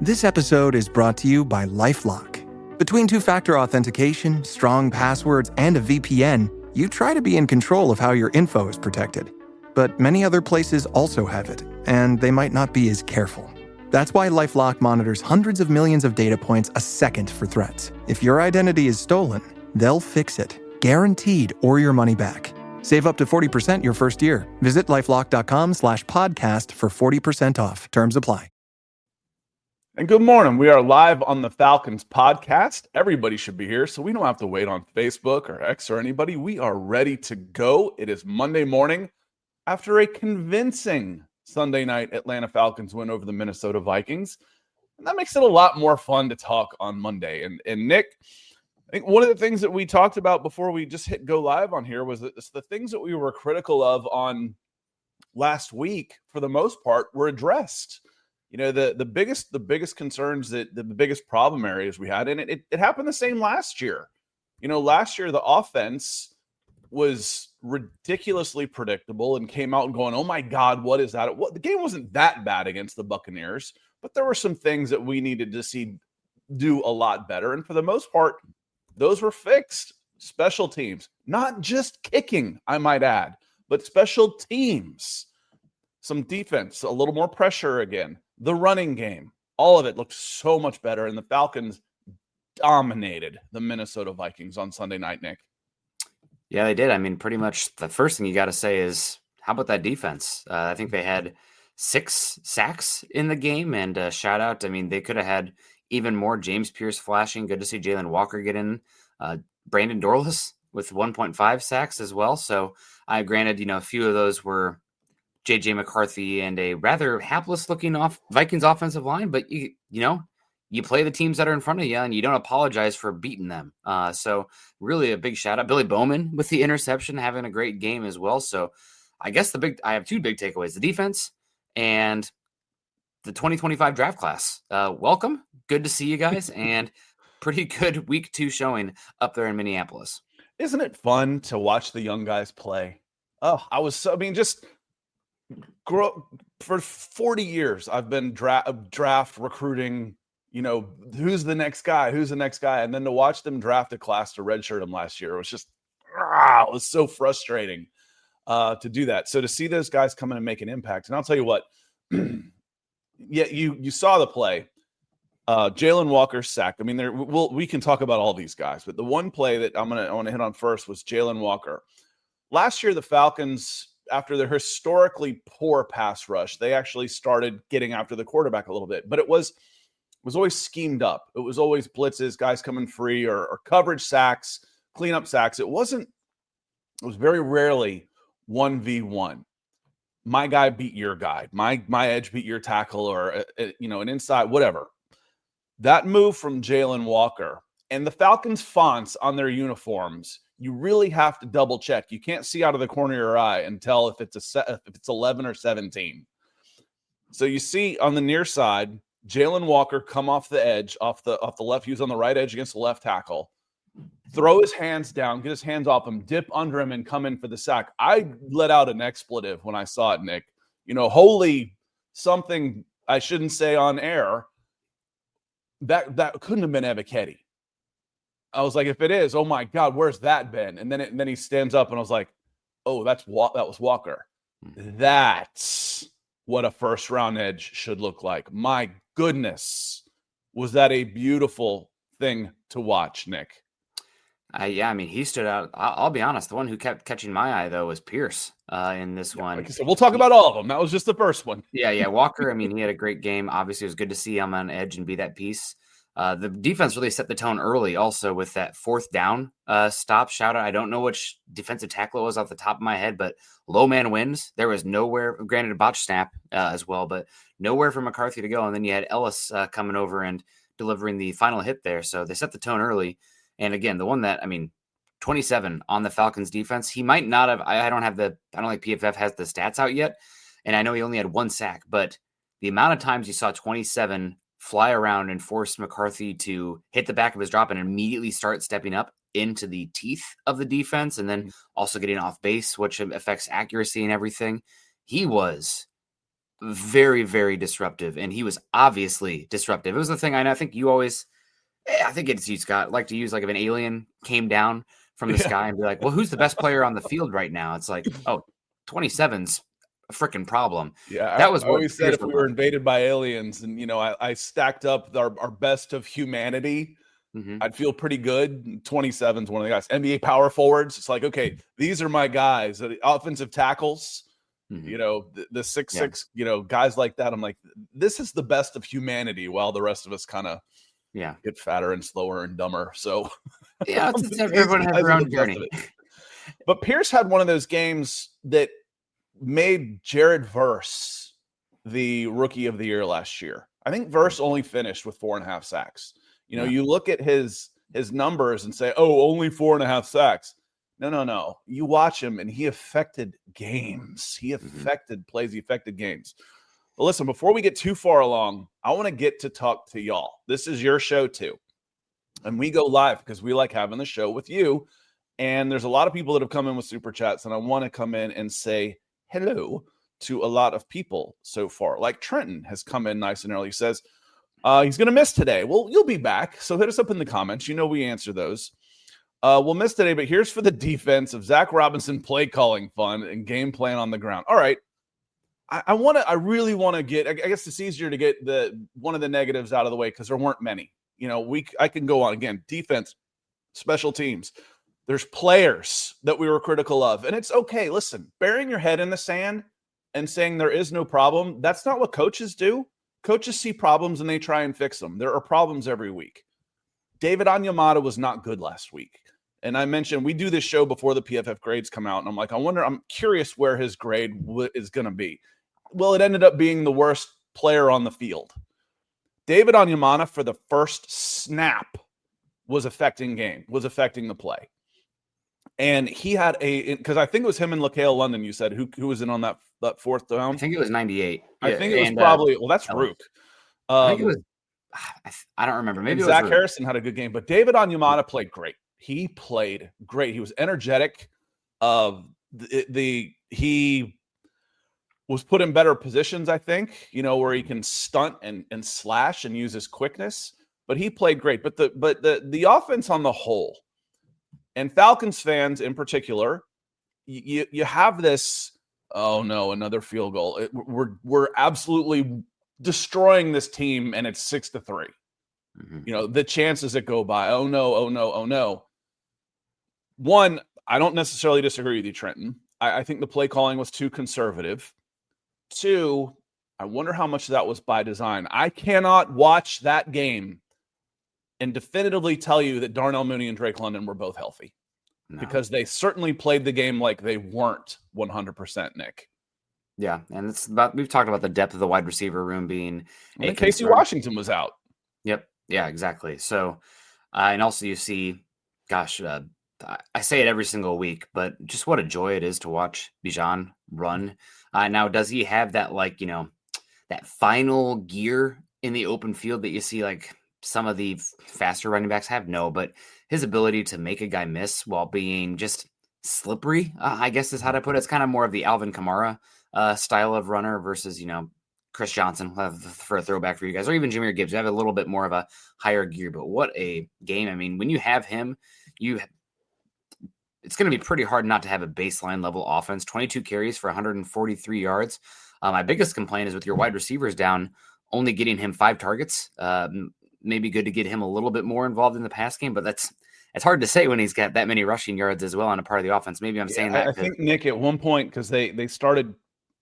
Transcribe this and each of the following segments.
This episode is brought to you by LifeLock. Between two-factor authentication, strong passwords, and a VPN, you try to be in control of how your info is protected. But many other places also have it, and they might not be as careful. That's why LifeLock monitors hundreds of millions of data points a second for threats. If your identity is stolen, they'll fix it, guaranteed, or your money back. Save up to 40% your first year. Visit LifeLock.com/podcast for 40% off. Terms apply. And good morning. We are live on the Falcons Podcast. Everybody should be here, so we don't have to wait on Facebook or X or anybody. We are ready to go. It is Monday morning after a convincing Sunday night Atlanta Falcons win over the Minnesota Vikings. And that makes it a lot more fun to talk on Monday. And Nick, I think one of the things that we talked about before we just hit go live on here was that the things that we were critical of on last week, for the most part, were addressed. You know, the biggest concerns, that the biggest problem areas we had, and it happened the same last year. You know, last year the offense was ridiculously predictable and came out and going, oh my God, what is that? The game wasn't that bad against the Buccaneers, but there were some things that we needed to see do a lot better. And for the most part, those were fixed. Special teams, not just kicking, I might add, but special teams, some defense, a little more pressure again, the running game, all of it looked so much better. And the Falcons dominated the Minnesota Vikings on Sunday night, Nick. Yeah, they did. I mean, pretty much the first thing you got to say is, how about that defense? I think they had 6 sacks in the game, and shout out. I mean, they could have had even more. James Pierce flashing. Good to see Jalen Walker get in. Brandon Dorlus with 1.5 sacks as well. So granted, you know, a few of those were J.J. McCarthy and a rather hapless-looking Vikings offensive line, but you know, you play the teams that are in front of you, and you don't apologize for beating them. So really a big shout out. Billy Bowman with the interception, having a great game as well. So I guess I have 2 big takeaways: the defense and the 2025 draft class. Welcome. Good to see you guys, and pretty good week 2 showing up there in Minneapolis. Isn't it fun to watch the young guys play? Oh, for 40 years, I've been draft recruiting, you know, who's the next guy? And then to watch them draft a class to redshirt them last year, it was just, it was so frustrating to do that. So to see those guys come in and make an impact, and I'll tell you what, yeah, you saw the play. Jalen Walker sacked. I mean, we can talk about all these guys, but the one play that I want to hit on first was Jalen Walker. Last year, the Falcons, after their historically poor pass rush, they actually started getting after the quarterback a little bit, but it was always schemed up. It was always blitzes, guys coming free, or coverage sacks, cleanup sacks. It was very rarely 1v1. My guy beat your guy. My edge beat your tackle, or an inside, whatever. That move from Jalen Walker and the Falcons fonts on their uniforms, you really have to double check. You can't see out of the corner of your eye and tell if it's 11 or 17. So you see on the near side, Jalen Walker come off the edge, off the left. He was on the right edge against the left tackle. Throw his hands down, get his hands off him, dip under him, and come in for the sack. I let out an expletive when I saw it, Nick. You know, holy something I shouldn't say on air. That couldn't have been Ebiketie. I was like, if it is, oh my God, where's that been? And then he stands up, and I was like, oh, that was Walker. That's what a first round edge should look like. My goodness, was that a beautiful thing to watch, Nick? Yeah, I mean, he stood out. I'll be honest. The one who kept catching my eye, though, was Pierce in this one. Like I said, we'll talk about all of them. That was just the first one. Yeah. Walker, I mean, he had a great game. Obviously, it was good to see him on edge and be that piece. The defense really set the tone early also with that 4th down stop. Shout out. I don't know which defensive tackle it was off the top of my head, but low man wins. There was nowhere, granted a botch snap as well, but nowhere for McCarthy to go. And then you had Ellis coming over and delivering the final hit there. So they set the tone early. And again, the one that, I mean, 27 on the Falcons defense, he might not have, I don't think PFF has the stats out yet. And I know he only had 1 sack, but the amount of times you saw 27 fly around and force McCarthy to hit the back of his drop and immediately start stepping up into the teeth of the defense, and then also getting off base, which affects accuracy and everything. He was very, very disruptive, and he was obviously disruptive. It was the thing I think you always, I think it's you, Scott, like to use like if an alien came down from the sky and be like, well, who's the best player on the field right now? It's like, oh, 27's a freaking problem. Yeah, That was I what always said Pierce if we looked were like. invaded by aliens and, I stacked up our best of humanity, I'd feel pretty good. 27's one of the guys. NBA power forwards. It's like, okay, these are my guys. The offensive tackles, the 6'6", guys like that. I'm like, this is the best of humanity while the rest of us kind of get fatter and slower and dumber. So yeah, everyone has their own journey. But Pierce had one of those games that made Jared Verse the rookie of the year last year. I think Verse only finished with 4.5 sacks. You look at his numbers and say, oh, only 4.5 sacks. No. You watch him and he affected games. He affected plays. He affected games. But listen, before we get too far along, I want to get to talk to y'all. This is your show too. And we go live because we like having the show with you. And there's a lot of people that have come in with super chats, and I want to come in and say hello to a lot of people so far. Like Trenton has come in nice and early. He says he's going to miss today. Well, you'll be back, so hit us up in the comments. We answer those. We'll miss today, but here's for the defense of Zach Robinson play calling fun and game plan on the ground. All right. I really want to get, I guess it's easier to get one of the negatives out of the way because there weren't many. I can go on again. Defense, special teams. There's players that we were critical of. And it's okay. Listen, burying your head in the sand and saying there is no problem, that's not what coaches do. Coaches see problems and they try and fix them. There are problems every week. David Onyemata was not good last week. And I mentioned we do this show before the PFF grades come out. And I'm like, I'm curious where his grade is going to be. Well, it ended up being the worst player on the field. David Onyemata for the first snap was affecting the play. And he had because I think it was him and LaCale London, you said, who was in on that fourth down? I think it was 98. I think it was probably, that's Rook. I think it was, I don't remember. Maybe Zach Harrison had a good game, but David Onyemata played great. He played great. He was energetic. He was put in better positions, I think, where he can stunt and slash and use his quickness, but he played great. But the offense on the whole, and Falcons fans in particular, you have this, oh no, another field goal. We're absolutely destroying this team, and it's 6-3. The chances that go by, oh no. One, I don't necessarily disagree with you, Trenton. I think the play calling was too conservative. Two, I wonder how much of that was by design. I cannot watch that game and definitively tell you that Darnell Mooney and Drake London were both healthy because they certainly played the game like they weren't 100%, Nick. Yeah, and we've talked about the depth of the wide receiver room being Casey Washington was out. Yep. Yeah, exactly. So, and also you see, gosh, I say it every single week, but just what a joy it is to watch Bijan run. Now, does he have that, that final gear in the open field that you see some of the faster running backs have? No, but his ability to make a guy miss while being just slippery, I guess is how to put it. It's kind of more of the Alvin Kamara style of runner versus, Chris Johnson for a throwback for you guys, or even Jahmyr Gibbs. You have a little bit more of a higher gear, but what a game. I mean, when you have him, it's going to be pretty hard not to have a baseline level offense. 22 carries for 143 yards. My biggest complaint is with your wide receivers down, only getting him 5 targets. Maybe good to get him a little bit more involved in the pass game, but it's hard to say when he's got that many rushing yards as well on a part of the offense. Maybe I'm saying that. I think, Nick, at one point, because they started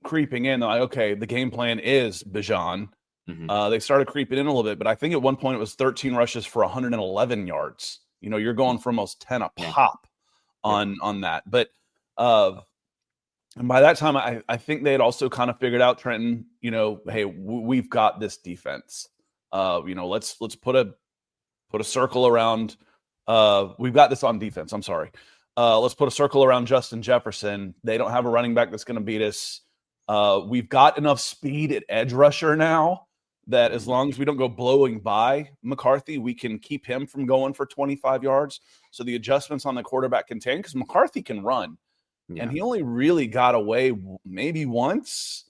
creeping in, like, okay, the game plan is Bijan. They started creeping in a little bit, but I think at one point it was 13 rushes for 111 yards. You're going for almost 10 a pop on that. But and by that time, I think they had also kind of figured out, Trenton, hey, we've got this defense. Let's put a circle around. We've got this on defense. I'm sorry. Let's put a circle around Justin Jefferson. They don't have a running back that's going to beat us. We've got enough speed at edge rusher now that as long as we don't go blowing by McCarthy, we can keep him from going for 25 yards. So the adjustments on the quarterback contain, because McCarthy can run. Yeah. And he only really got away maybe once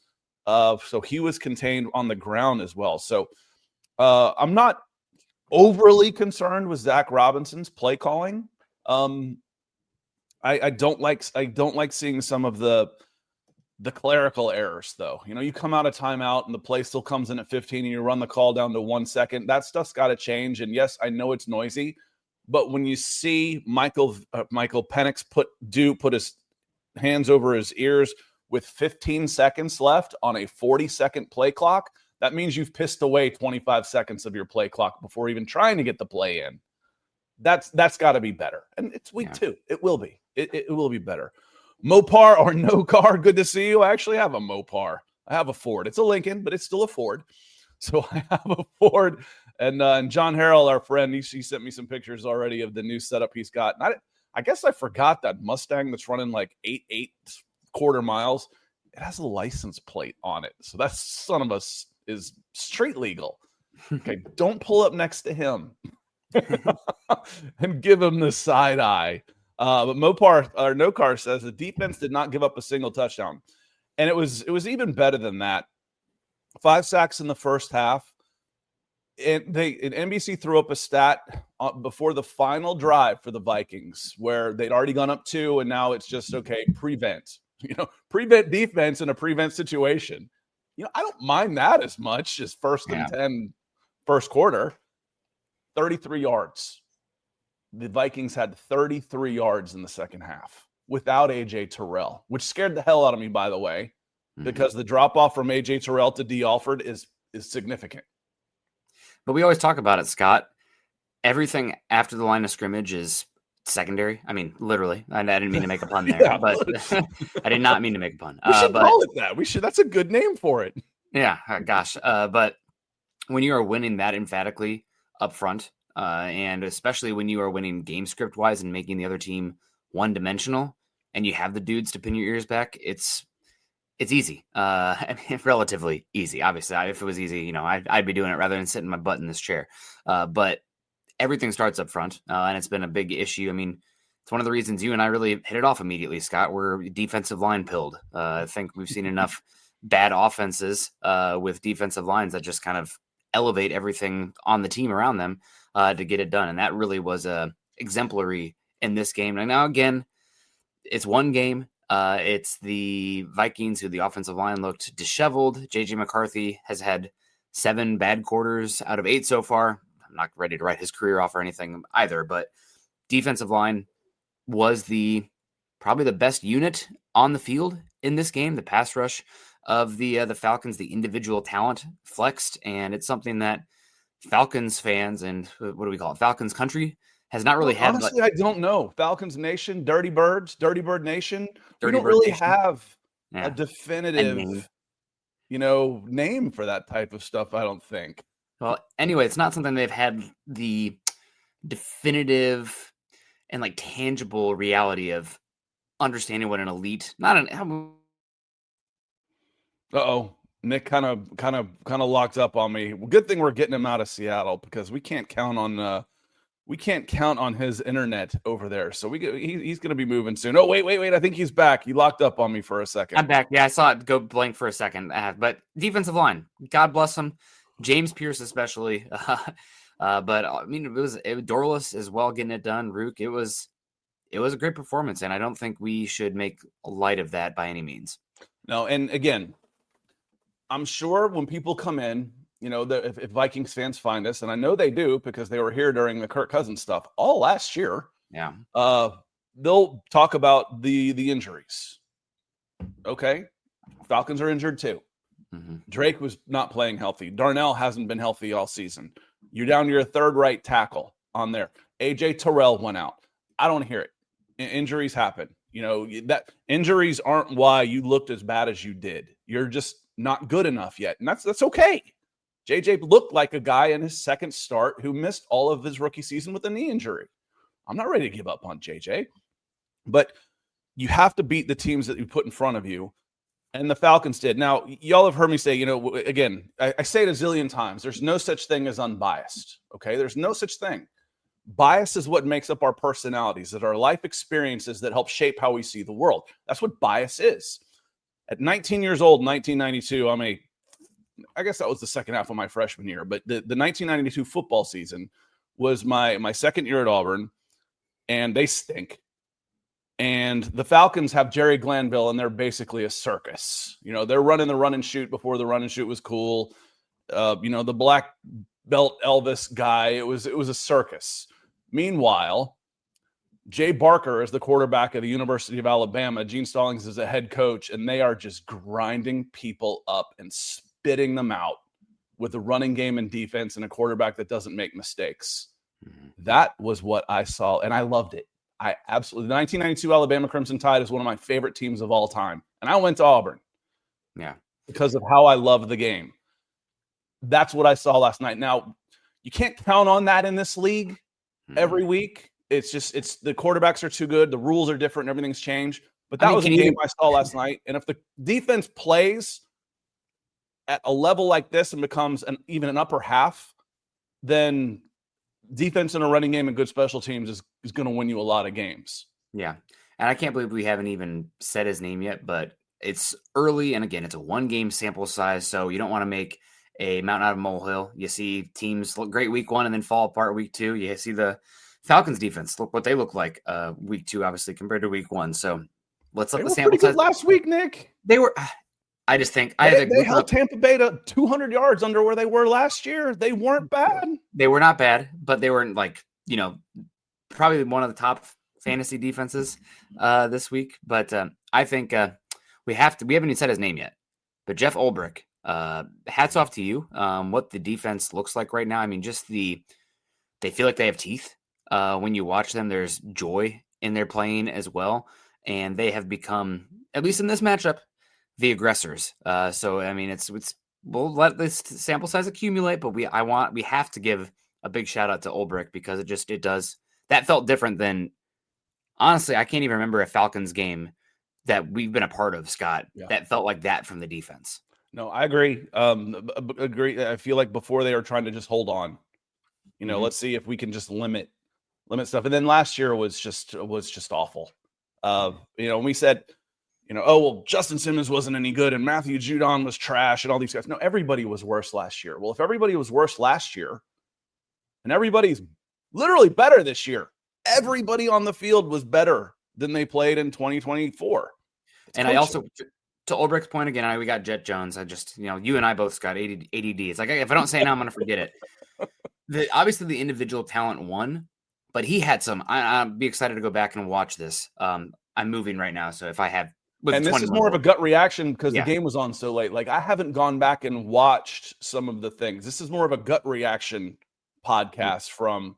So he was contained on the ground as well. So I'm not overly concerned with Zach Robinson's play calling. I don't like seeing some of the clerical errors, though. You come out of timeout and the play still comes in at 15 and you run the call down to 1 second. That stuff's got to change. And yes, I know it's noisy, but when you see Michael Penix put his hands over his ears with 15 seconds left on a 40-second play clock, that means you've pissed away 25 seconds of your play clock before even trying to get the play in. That's got to be better. And it's week 2. It will be. It will be better. Mopar or no car, good to see you. I actually have a Mopar. I have a Ford. It's a Lincoln, but it's still a Ford. So I have a Ford. And John Harrell, our friend, he sent me some pictures already of the new setup he's got. And I guess I forgot that Mustang that's running like 8 quarter miles. It has a license plate on it. So that son of a is street legal. Okay, don't pull up next to him and give him the side eye. But Mopar or No Car says the defense did not give up a single touchdown, and it was even better than that. 5 sacks in the first half, and NBC threw up a stat before the final drive for the Vikings where they'd already gone up 2, and now it's just okay. Prevent defense in a prevent situation. I don't mind that as much as first and 10, first quarter. 33 yards. The Vikings had 33 yards in the second half without A.J. Terrell, which scared the hell out of me, by the way, because the drop-off from A.J. Terrell to D. Alford is significant. But we always talk about it, Scott. Everything after the line of scrimmage is secondary. I mean, literally. I didn't mean to make a pun there, but I did not mean to make a pun. We should call it that. We should. That's a good name for it. Yeah, gosh. But when you are winning that emphatically up front, and especially when you are winning game script wise and making the other team one-dimensional, and you have the dudes to pin your ears back, it's easy. I mean, relatively easy. Obviously, if it was easy, I'd be doing it rather than sitting my butt in this chair. But everything starts up front, and it's been a big issue. I mean, it's one of the reasons you and I really hit it off immediately, Scott. We're defensive line pilled. I think we've seen enough bad offenses with defensive lines that just kind of elevate everything on the team around them to get it done. And that really was exemplary in this game. And now, again, it's one game. It's the Vikings who the offensive line looked disheveled. J.J. McCarthy has had 7 bad quarters out of 8 so far. I'm not ready to write his career off or anything either, but defensive line was probably the best unit on the field in this game. The pass rush of the Falcons, the individual talent flexed, and it's something that Falcons fans and what do we call it? Falcons country has not really had. Honestly, I don't know. Falcons Nation, Dirty Bird Nation. We don't really have a definitive, name for that type of stuff. I don't think. Well, anyway, it's not something they've had the definitive and like tangible reality of understanding what an elite, not an. Nick kind of locked up on me. Well, good thing we're getting him out of Seattle because we can't count on his internet over there. So he's going to be moving soon. Oh, wait. I think he's back. He locked up on me for a second. I'm back. Yeah, I saw it go blank for a second. But defensive line, God bless him. James Pierce especially. But I mean, it was Dorless as well getting it done. Rook, it was a great performance, and I don't think we should make light of that by any means. No, and again, I'm sure when people come in, if Vikings fans find us, and I know they do because they were here during the Kirk Cousins stuff all last year. Yeah. They'll talk about the injuries. Okay. Falcons are injured too. Mm-hmm. Drake was not playing healthy. Darnell hasn't been healthy all season. You're down to your third right tackle on there. AJ Terrell went out. I don't hear it. Injuries happen. That injuries aren't why you looked as bad as you did. You're just not good enough yet. And that's okay. JJ looked like a guy in his second start who missed all of his rookie season with a knee injury. I'm not ready to give up on JJ, but you have to beat the teams that you put in front of you. And the Falcons did. Now, y'all have heard me say, again, I say it a zillion times. There's no such thing as unbiased. Okay. There's no such thing. Bias is what makes up our personalities, that our life experiences that help shape how we see the world. That's what bias is. At 19 years old, 1992, I guess that was the second half of my freshman year, but the 1992 football season was my second year at Auburn, and they stink. And the Falcons have Jerry Glanville, and they're basically a circus. They're running the run and shoot before the run and shoot was cool. The black belt Elvis guy, it was a circus. Meanwhile, Jay Barker is the quarterback of the University of Alabama. Gene Stallings is a head coach, and they are just grinding people up and spitting them out with a running game and defense and a quarterback that doesn't make mistakes. That was what I saw, and I loved it. I absolutely. The 1992 Alabama Crimson Tide is one of my favorite teams of all time, and I went to Auburn. Yeah, because of how I love the game. That's what I saw last night. Now, you can't count on that in this league every week. It's the quarterbacks are too good. The rules are different. And everything's changed. But that was a game I saw last night. And if the defense plays at a level like this and becomes even an upper half, then defense in a running game and good special teams is going to win you a lot of games. Yeah. And I can't believe we haven't even said his name yet, but it's early. And again, it's a 1-game sample size. So you don't want to make a mountain out of a molehill. You see teams look great week 1 and then fall apart week 2. You see the Falcons defense, look what they look like week 2, obviously, compared to week 1. So let's let the sample size. Last week, Nick. They were. I just think they held Tampa Bay to 200 yards under where they were last year. They weren't bad. They were not bad, but they were probably one of the top fantasy defenses this week. But I think we haven't even said his name yet. But Jeff Ulbrich, hats off to you. What the defense looks like right now. I mean, they feel like they have teeth. When you watch them, there's joy in their playing as well. And they have become, at least in this matchup, the aggressors. So, I mean, we'll let this sample size accumulate, but we have to give a big shout out to Ulbrich because it does. That felt different than, honestly, I can't even remember a Falcons game that we've been a part of, Scott, that felt like that from the defense. No, I agree. Agree. I feel like before they were trying to just hold on, let's see if we can just limit stuff. And then last year was just awful. When we said, Justin Simmons wasn't any good and Matthew Judon was trash and all these guys. No, everybody was worse last year. Well, if everybody was worse last year and everybody's literally better this year, everybody on the field was better than they played in 2024. And I also, to Ulbrich's point again, we got Jet Jones. I just, you and I both got ADD. It's like, if I don't say it now, I'm going to forget it. Obviously the individual talent won, but he had some, I'll be excited to go back and watch this. I'm moving right now. So if I have, and this is more of a gut reaction because the game was on so late. Like I haven't gone back and watched some of the things. This is more of a gut reaction podcast from,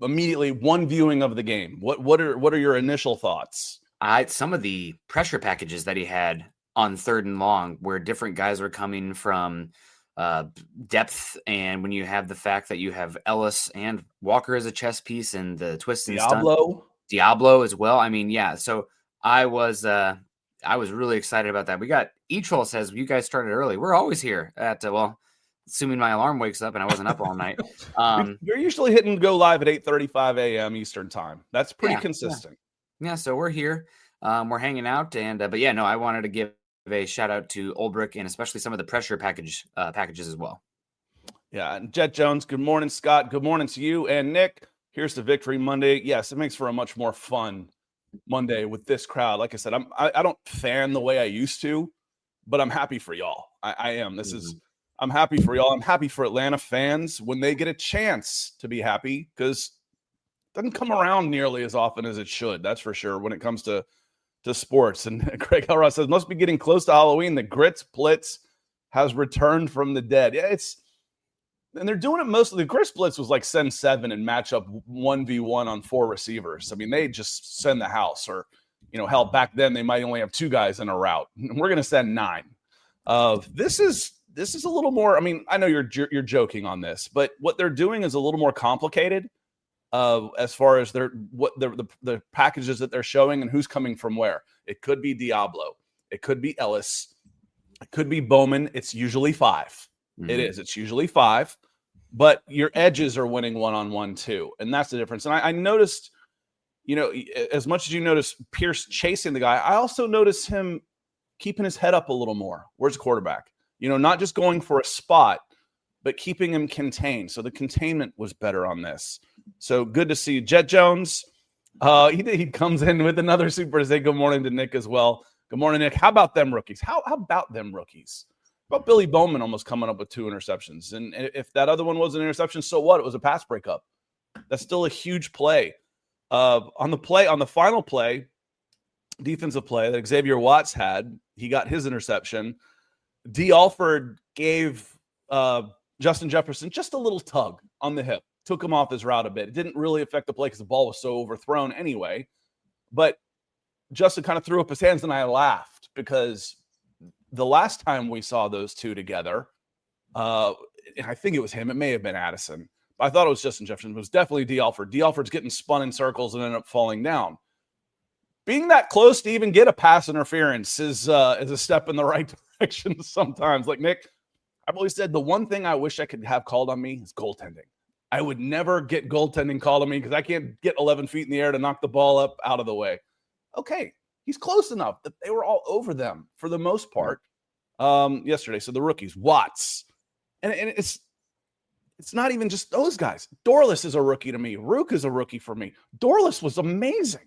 immediately one viewing of the game. What are your initial thoughts? Some of the pressure packages that he had on 3rd and long where different guys were coming from depth. And when you have the fact that you have Ellis and Walker as a chess piece and the twist and Diablo as well. I mean, so I was really excited about that. We got E-Troll says, you guys started early. We're always here at, assuming my alarm wakes up and I wasn't up all night. You're usually hitting go live at 8:35 a.m. Eastern time. That's pretty consistent. Yeah. So we're here. We're hanging out. And, I wanted to give a shout out to Ulbrich and especially some of the pressure packages as well. Yeah. And Jet Jones, good morning, Scott. Good morning to you and Nick. Here's the Victory Monday. Yes, it makes for a much more fun Monday with this crowd. Like I said, I don't fan the way I used to, but I'm happy for y'all. I am. I'm happy for y'all. I'm happy for Atlanta fans when they get a chance to be happy because it doesn't come around nearly as often as it should. That's for sure when it comes to sports. And Craig Elrod says, must be getting close to Halloween. The Grits Blitz has returned from the dead. Yeah, and they're doing it mostly. The Grits Blitz was like send 7 and match up 1v1 on 4 receivers. I mean, they just send the house or, hell, back then they might only have 2 guys in a route. We're going to send 9. This is a little more, I mean, I know you're joking on this, but what they're doing is a little more complicated as far as the packages that they're showing and who's coming from where. It could be Diablo. It could be Ellis. It could be Bowman. It's usually 5. Mm-hmm. It is. It's usually 5. But your edges are winning one-on-one too. And that's the difference. And I noticed, as much as you notice Pierce chasing the guy, I also noticed him keeping his head up a little more. Where's the quarterback? Not just going for a spot, but keeping him contained. So the containment was better on this. So good to see Jet Jones. He comes in with another super to say good morning to Nick as well. Good morning, Nick. How about them rookies? How about them rookies? How about Billy Bowman almost coming up with 2 interceptions? And if that other one was an interception, so what? It was a pass breakup. That's still a huge play. On the final play, defensive play that Xavier Watts had, he got his interception. D. Alford gave Justin Jefferson just a little tug on the hip, took him off his route a bit. It didn't really affect the play because the ball was so overthrown anyway. But Justin kind of threw up his hands, and I laughed because the last time we saw those two together, I think it was him. It may have been Addison. I thought it was Justin Jefferson. It was definitely D. Alford. D. Alford's getting spun in circles and ended up falling down. Being that close to even get a pass interference is a step in the right direction sometimes. Like Nick, I've always said the one thing I wish I could have called on me is goaltending. I would never get goaltending called on me because I can't get 11 feet in the air to knock the ball up out of the way. Okay, he's close enough that they were all over them for the most part yesterday. So the rookies, Watts. And it's not even just those guys. Dorless is a rookie to me. Rook is a rookie for me. Dorless was amazing.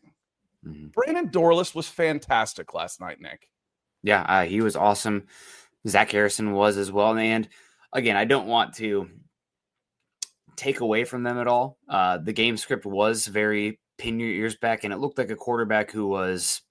Mm-hmm. Brandon Dorless was fantastic last night, Nick. Yeah, he was awesome. Zach Harrison was as well. And again, I don't want to take away from them at all. The game script was very pin your ears back, and it looked like a quarterback who was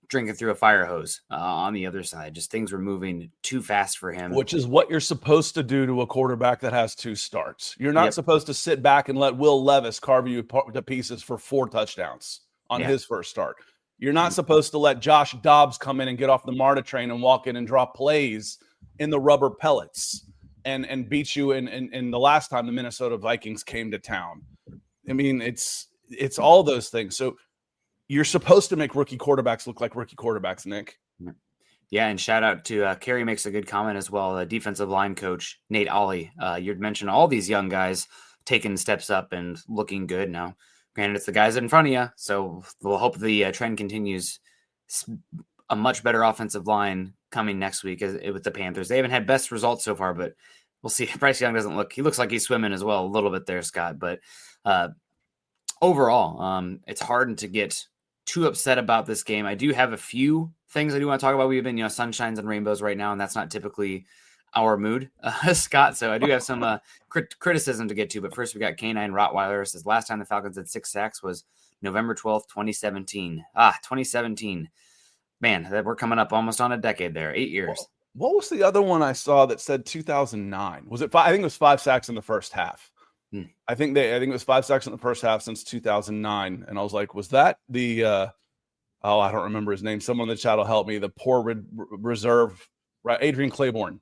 drinking through a fire hose on the other side. Just things were moving too fast for him. Which is what you're supposed to do to a quarterback that has 2 starts. You're not supposed to sit back and let Will Levis carve you to pieces for 4 touchdowns on his first start. You're not supposed to let Josh Dobbs come in and get off the MARTA train and walk in and drop plays in the rubber pellets and beat you in the last time the Minnesota Vikings came to town. I mean, it's all those things. So you're supposed to make rookie quarterbacks look like rookie quarterbacks, Nick. Yeah, and shout out to Kerry makes a good comment as well. Defensive line coach Nate Ollie. You'd mentioned all these young guys taking steps up and looking good now. Granted, it's the guys in front of you, so we'll hope the trend continues. A much better offensive line coming next week with the Panthers. They haven't had best results so far, but we'll see. Bryce Young he looks like he's swimming as well a little bit there, Scott. But overall, it's hard to get too upset about this game. I do have a few things I do want to talk about. We've been, sunshines and rainbows right now, and that's not typically our mood, Scott. So I do have some criticism to get to. But first, we got Canine Rottweiler. Says last time the Falcons had 6 sacks was November 12th, 2017. 2017. Man, we're coming up almost on a decade there. 8 years. What was the other one I saw that said 2009? Was it 5? I think it was 5 sacks in the first half. I think it was 5 sacks in the first half since 2009. And I was like, was that the I don't remember his name. Someone in the chat will help me. The poor reserve, right? Adrian Claiborne,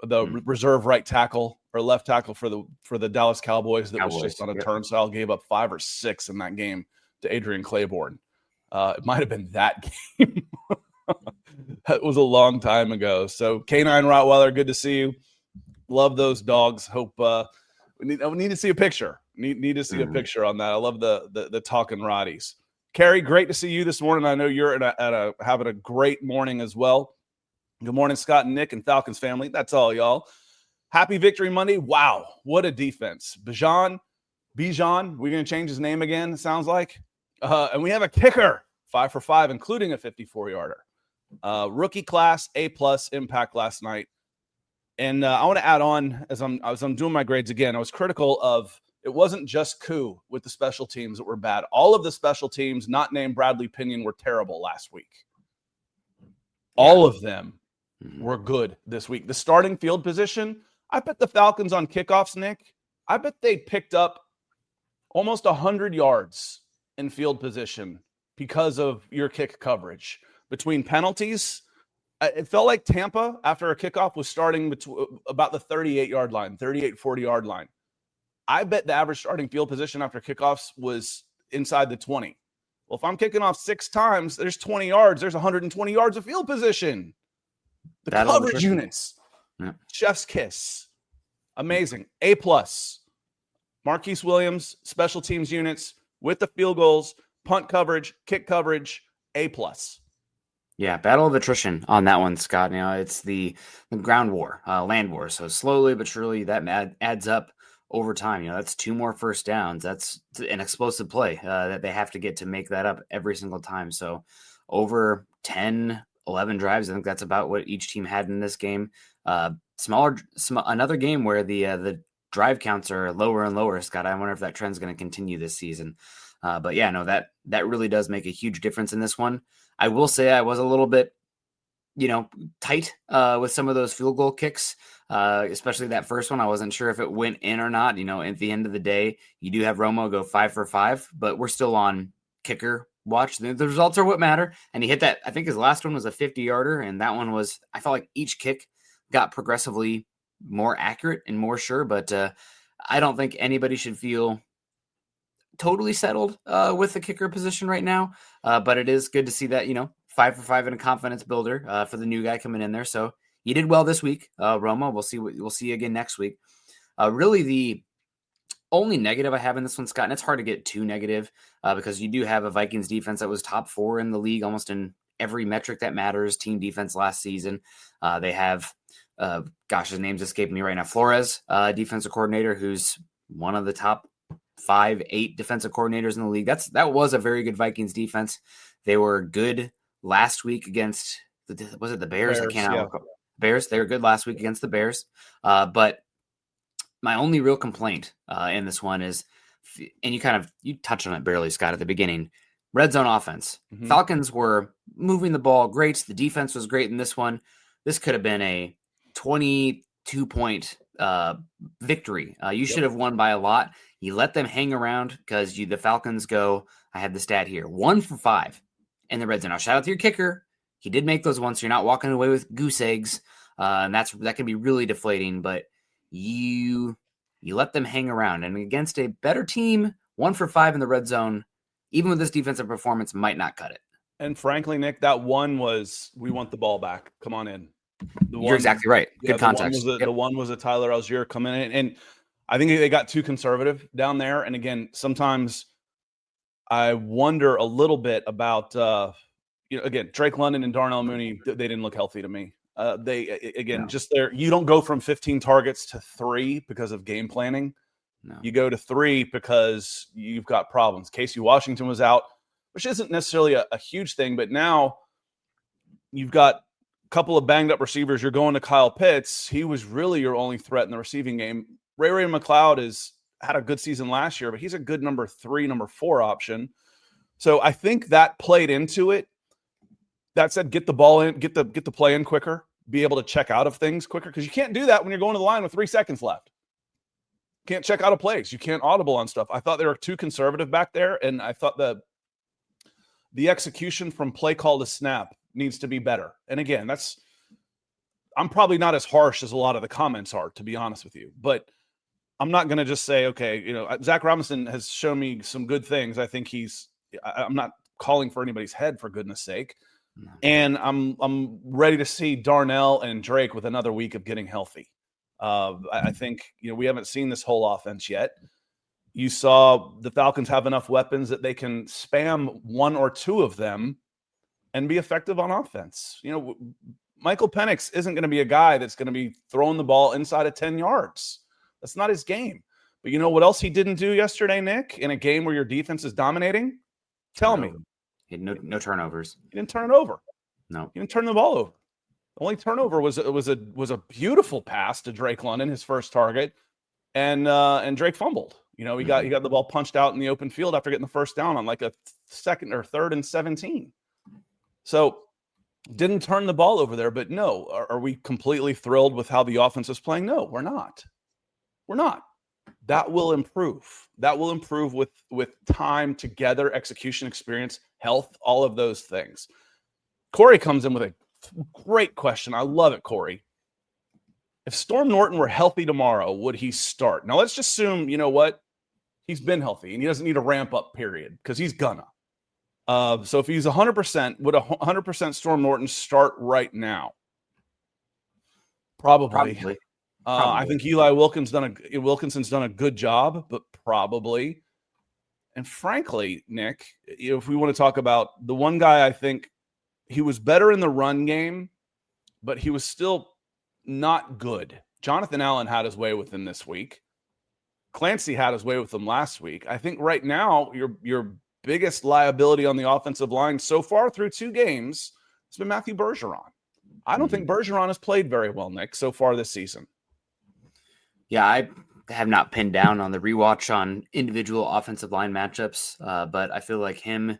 the reserve right tackle or left tackle for the Dallas Cowboys was just on a turnstile, gave up 5 or 6 in that game to Adrian Claiborne. It might have been that game. That was a long time ago. So Canine Rottweiler, good to see you. Love those dogs. Hope we need to see a picture. Need to see a picture on that. I love the talking Rotties. Carrie, great to see you this morning. I know you're having a great morning as well. Good morning, Scott and Nick and Falcons family. That's all, y'all. Happy Victory Monday. Wow, what a defense. Bijan, we're going to change his name again, it sounds like. And we have a kicker, 5 for 5, including a 54-yarder. Rookie class, A+ impact last night. And I want to add on, as I'm doing my grades again, I was critical of, it wasn't just Koo with the special teams that were bad. All of the special teams, not named Bradley Pinion, were terrible last week. All of them were good this week. The starting field position, I bet the Falcons on kickoffs, Nick, I bet they picked up almost 100 yards in field position because of your kick coverage. Between penalties, it felt like Tampa, after a kickoff, was starting about the 38-yard line, 38, 40-yard line. I bet the average starting field position after kickoffs was inside the 20. Well, if I'm kicking off 6 times, there's 20 yards. There's 120 yards of field position. The coverage units. Yeah. Chef's kiss. Amazing. A+. Marquise Williams, special teams units with the field goals, punt coverage, kick coverage, A+. Yeah, battle of attrition on that one, Scott. It's the ground war, land war. So slowly but surely that adds up over time. That's 2 more first downs. That's an explosive play that they have to get to make that up every single time. So over 10, 11 drives, I think that's about what each team had in this game. Another game where the drive counts are lower and lower, Scott. I wonder if that trend's going to continue this season. But yeah, no, that really does make a huge difference in this one. I will say I was a little bit, tight with some of those field goal kicks, especially that first one. I wasn't sure if it went in or not. At the end of the day, you do have Romo go 5 for 5, but we're still on kicker watch. The results are what matter. And he hit that. I think his last one was a 50-yarder, and that one was, I felt like each kick got progressively more accurate and more sure, but I don't think anybody should feel totally settled with the kicker position right now. But it is good to see that, 5 for 5 in a confidence builder for the new guy coming in there. So you did well this week, Roma. We'll see you again next week. Really the only negative I have in this one, Scott, and it's hard to get too negative because you do have a Vikings defense that was top 4 in the league almost in every metric that matters. Team defense last season. They have, his name's escaping me right now, Flores, defensive coordinator, who's one of the top 5-8 defensive coordinators in the league. That was a very good Vikings defense. They were good last week against the Bears? Bears. They were good last week against the Bears. But my only real complaint in this one is, and you touched on it barely, Scott, at the beginning, red zone offense. Mm-hmm. Falcons were moving the ball great. The defense was great in this one. This could have been a 22-point victory. You should have won by a lot. You let them hang around because the Falcons go, I have the stat here, 1 for 5 in the red zone. Now, shout out to your kicker. He did make those ones, so you're not walking away with goose eggs. And that can be really deflating, but you let them hang around. And against a better team, 1 for 5 in the red zone, even with this defensive performance, might not cut it. And frankly, Nick, that one was, we want the ball back. Come on in. You're exactly right. Good context. The one was a Tyler Algier coming in. And I think they got too conservative down there. And again, sometimes I wonder a little bit about, again, Drake London and Darnell Mooney, they didn't look healthy to me. You don't go from 15 targets to 3 because of game planning. No. You go to 3 because you've got problems. Casey Washington was out, which isn't necessarily a huge thing, but now you've got a couple of banged up receivers. You're going to Kyle Pitts. He was really your only threat in the receiving game. Ray McLeod had a good season last year, but he's a good number 3, number 4 option. So I think that played into it. That said, get the ball in, get the play in quicker, be able to check out of things quicker, because you can't do that when you're going to the line with 3 seconds left. Can't check out of plays. You can't audible on stuff. I thought they were too conservative back there, and I thought the execution from play call to snap needs to be better. And again, I'm probably not as harsh as a lot of the comments are, to be honest with you, but I'm not going to just say, okay, Zach Robinson has shown me some good things. I think I'm not calling for anybody's head, for goodness sake. No. And I'm ready to see Darnell and Drake with another week of getting healthy. I think, we haven't seen this whole offense yet. You saw the Falcons have enough weapons that they can spam 1 or 2 of them and be effective on offense. Michael Penix isn't going to be a guy that's going to be throwing the ball inside of 10 yards. That's not his game. But you know what else he didn't do yesterday, Nick, in a game where your defense is dominating? Tell me. He had no turnovers. He didn't turn it over. No. He didn't turn the ball over. The only turnover was a beautiful pass to Drake London, his first target, and Drake fumbled. He got the ball punched out in the open field after getting the first down on like a 2nd or 3rd and 17. So didn't turn the ball over there, but no. Are we completely thrilled with how the offense is playing? No, we're not. We're not. That will improve. That will improve with time together, execution, experience, health, all of those things. Corey comes in with a great question. I love it, Corey. If Storm Norton were healthy tomorrow, would he start? Now, let's just assume, he's been healthy and he doesn't need a ramp-up period, because he's gonna. So if he's 100%, would 100% Storm Norton start right now? Probably. I think Eli Wilkinson's done a good job, but probably. And frankly, Nick, if we want to talk about the one guy I think he was better in the run game, but he was still not good. Jonathan Allen had his way with him this week. Clancy had his way with him last week. I think right now your biggest liability on the offensive line so far through 2 games has been Matthew Bergeron. I don't think Bergeron has played very well, Nick, so far this season. Yeah, I have not pinned down on the rewatch on individual offensive line matchups, but I feel like him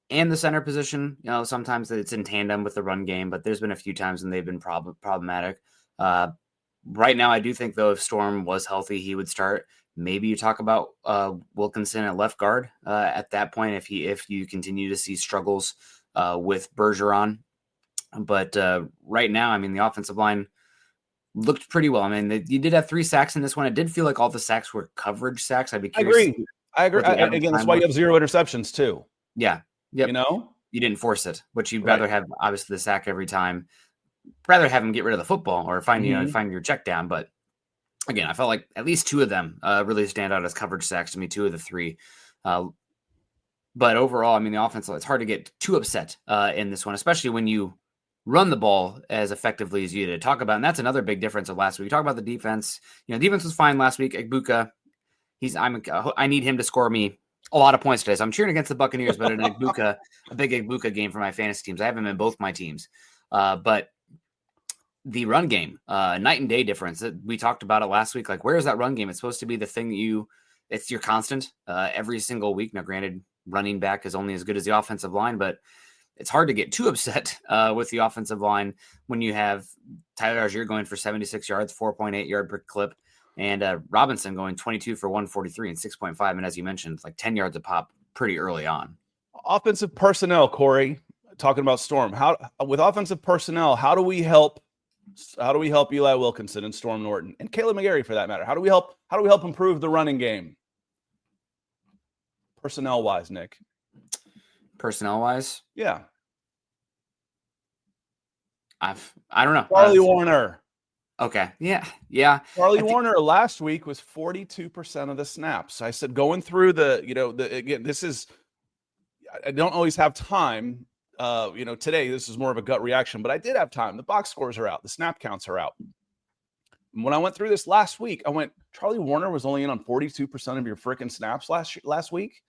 and the center position, sometimes it's in tandem with the run game, but there's been a few times when they've been problematic. Right now, I do think, though, if Storm was healthy, he would start. Maybe you talk about Wilkinson at left guard at that point if you continue to see struggles with Bergeron. But right now, I mean, the offensive line looked pretty well. I mean, you did have 3 sacks in this one. It did feel like all the sacks were coverage sacks. I'd be curious. I agree. Again, that's why you have 0 interceptions, too. Yeah. Yep. You didn't force it, which you'd rather have, obviously, the sack every time. Rather have him get rid of the football or find your check down. But again, I felt like at least 2 of them really stand out as coverage sacks to me, 2 of the 3. But overall, I mean, the offense, it's hard to get too upset in this one, especially when you run the ball as effectively as you did. Talk about, and that's another big difference of last week. You talk about the defense. Defense was fine last week. Igbuka, I need him to score me a lot of points today. So I'm cheering against the Buccaneers, but a big Igbuka game for my fantasy teams. I have him in both my teams. But the run game, night and day difference. We talked about it last week. Like, where is that run game? It's supposed to be the thing that it's your constant every single week. Now, granted, running back is only as good as the offensive line, but it's hard to get too upset with the offensive line when you have Tyler Algier going for 76 yards, 4.8 yard per clip, and Robinson going 22 for 143 and 6.5. And as you mentioned, like 10 yards a pop pretty early on. Offensive personnel, Corey, talking about Storm. With offensive personnel, how do we help Eli Wilkinson and Storm Norton and Caleb McGarry, for that matter? How do we help improve the running game? Personnel wise, Nick. Personnel wise? Yeah. I don't know. Charlie Warner. Okay. Yeah. Charlie Warner last week was 42% of the snaps. I said, going through again, this is, I don't always have time. Today, this is more of a gut reaction, but I did have time. The box scores are out. The snap counts are out. When I went through this last week, I went, Charlie Warner was only in on 42% of your freaking snaps last week.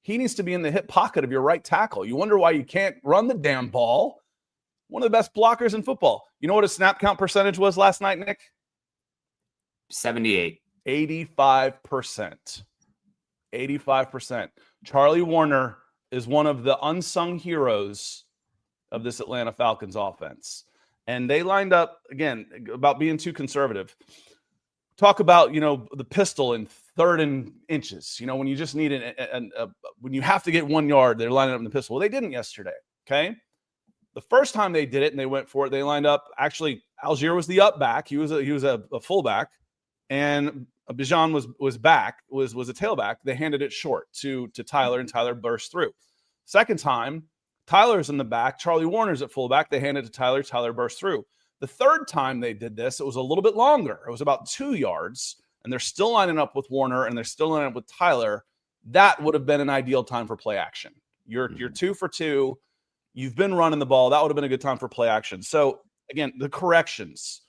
He needs to be in the hip pocket of your right tackle. You wonder why you can't run the damn ball. One of the best blockers in football. You know what his snap count percentage was last night, Nick? 78. 85%. 85%. Charlie Warner is one of the unsung heroes of this Atlanta Falcons offense. And they lined up, again, about being too conservative. Talk about, the pistol in 3rd and inches. When you just need when you have to get 1 yard, they're lining up in the pistol. Well, they didn't yesterday, okay? The first time they did it and they went for it, they lined up. Actually, Algier was the up back. He was a fullback, and Bijan was a tailback. They handed it short to Tyler, and Tyler burst through. Second time, Tyler's in the back. Charlie Warner's at fullback. They handed it to Tyler. Tyler burst through. The third time they did this, it was a little bit longer. It was about 2 yards, and they're still lining up with Warner, and they're still lining up with Tyler. That would have been an ideal time for play action. You're 2 for 2. You've been running the ball. That would have been a good time for play action. So, again, the corrections,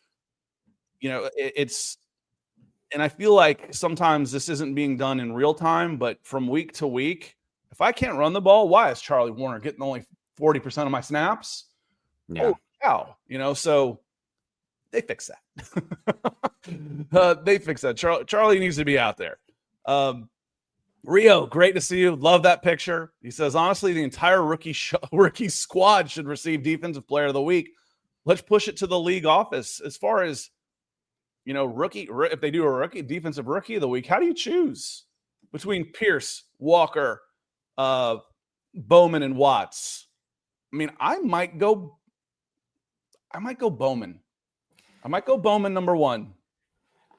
it's – and I feel like sometimes this isn't being done in real time, but from week to week, if I can't run the ball, why is Charlie Warner getting only 40% of my snaps? Yeah. Oh, wow. So they fix that. They fix that. Charlie needs to be out there. Rio, great to see you. Love that picture. He says, honestly, the entire rookie squad should receive Defensive Player of the Week. Let's push it to the league office. As far as, rookie, if they do a rookie, Defensive Rookie of the Week, how do you choose between Pierce, Walker, Bowman, and Watts? I mean, I might go Bowman. I might go Bowman number 1.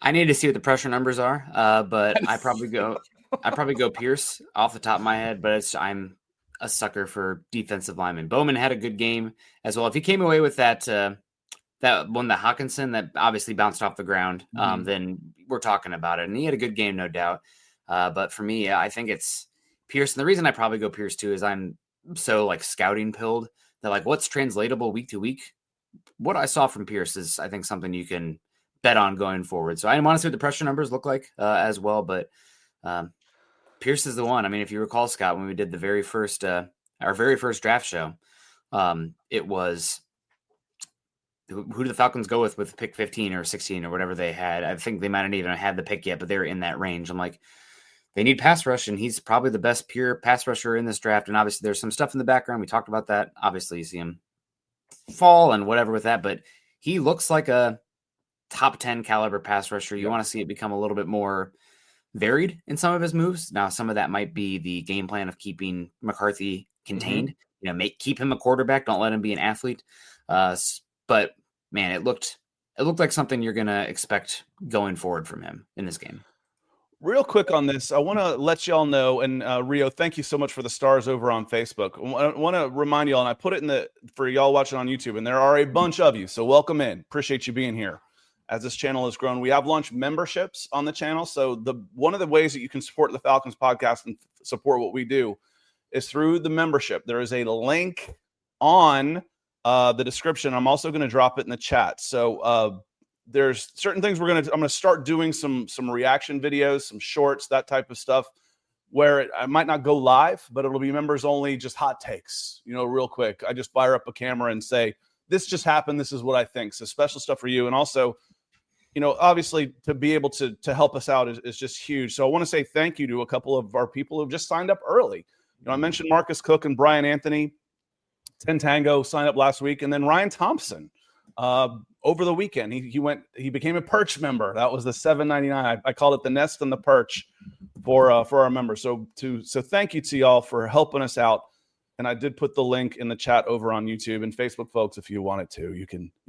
I need to see what the pressure numbers are, but I probably go Pierce off the top of my head, but I'm a sucker for defensive linemen. Bowman had a good game as well. If he came away with that one, the Hawkinson, that obviously bounced off the ground, then we're talking about it. And he had a good game, no doubt. But for me, I think it's Pierce. And the reason I probably go Pierce too is I'm so scouting pilled that like what's translatable week to week. What I saw from Pierce is, I think, something you can bet on going forward. So I want to see what the pressure numbers look like as well. But Pierce is the one. I mean, if you recall, Scott, when we did our very first draft show, it was who did the Falcons go with pick 15 or 16 or whatever they had? I think they might not even had the pick yet, but they were in that range. I'm like, they need pass rush, and he's probably the best pure pass rusher in this draft. And obviously, there's some stuff in the background. We talked about that. Obviously, you see him fall and whatever with that, but he looks like a top 10 caliber pass rusher. You want to see it become a little bit more varied in some of his moves. Now, some of that might be the game plan of keeping McCarthy contained. Keep him a quarterback. Don't let him be an athlete. But man, it looked like something you're going to expect going forward from him in this game. Real quick on this, I want to let y'all know, and Rio, thank you so much for the stars over on Facebook. I want to remind y'all, and I put it for y'all watching on YouTube, and there are a bunch of you, so welcome in. Appreciate you being here. As this channel has grown, we have launched memberships on the channel. So one of the ways that you can support the Falcons podcast and support what we do is through the membership. There is a link on the description. I'm also going to drop it in the chat. So there's certain things I'm going to start doing some reaction videos, some shorts, that type of stuff, where I might not go live, but it'll be members only, just hot takes, real quick. I just fire up a camera and say, this just happened. This is what I think. So special stuff for you. And also, obviously to be able to help us out is just huge. So I want to say thank you to a couple of our people who've just signed up early. I mentioned Marcus Cook and Brian Anthony. 10 Tango signed up last week. And then Ryan Thompson over the weekend, he became a perch member. That was the $7.99. I called it the nest and the perch for our members. So thank you to y'all for helping us out. And I did put the link in the chat over on YouTube and Facebook, folks. If you wanted to, you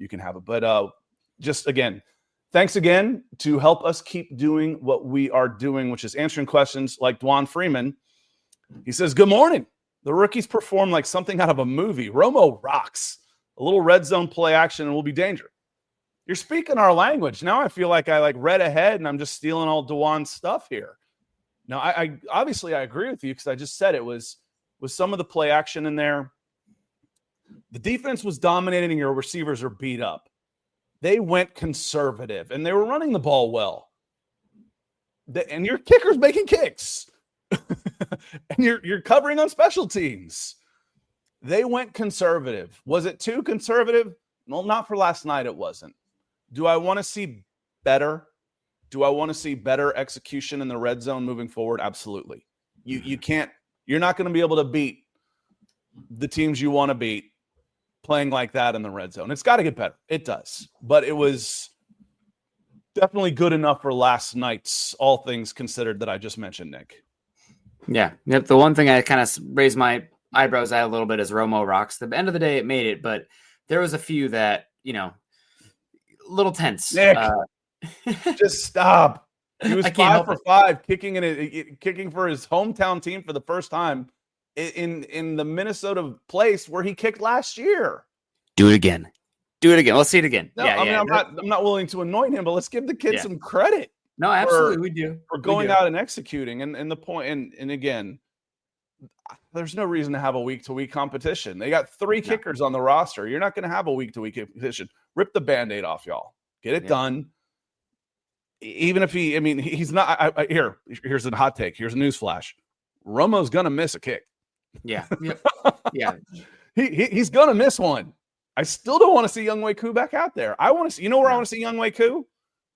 can have it. But just again, thanks again to help us keep doing what we are doing, which is answering questions like Dwan Freeman. He says, good morning. The rookies perform like something out of a movie. Romo rocks. A little red zone play action and we'll be dangerous. You're speaking our language. Now I feel like I read ahead and I'm just stealing all Dwan's stuff here. Now, I obviously I agree with you because I just said it was some of the play action in there. The defense was dominating. Your receivers are beat up. They went conservative and they were running the ball well. And your kicker's making kicks. And you're covering on special teams. They went conservative. Was it too conservative? Well, not for last night. It wasn't. Do I want to see better? Do I want to see better execution in the red zone moving forward? Absolutely. You can't. You're not going to be able to beat the teams you want to beat playing like that in the red zone. It's got to get better. It does. But it was definitely good enough for last night's, all things considered, that I just mentioned, Nick. Yeah. Yep. The one thing I kind of raised my eyebrows at a little bit is Romo rocks. The end of the day, it made it, but there was a few that, little tense. Nick, just stop. He was 5 for 5 kicking for his hometown team for the first time in the Minnesota place where he kicked last year. Do it again. Let's see it again. No, I'm not willing to anoint him, but let's give the kid some credit. No, absolutely, we do. For going out and executing. And the point, and again, there's no reason to have a week-to-week competition. They got 3 kickers on the roster. You're not going to have a week-to-week competition. Rip the Band-Aid off, y'all. Get it done. Even if he's not. Here's a hot take. Here's a news flash. Romo's going to miss a kick. Yeah. Yeah. He's going to miss one. I still don't want to see Younghoe Koo back out there. I want to see, where I want to see Younghoe Koo?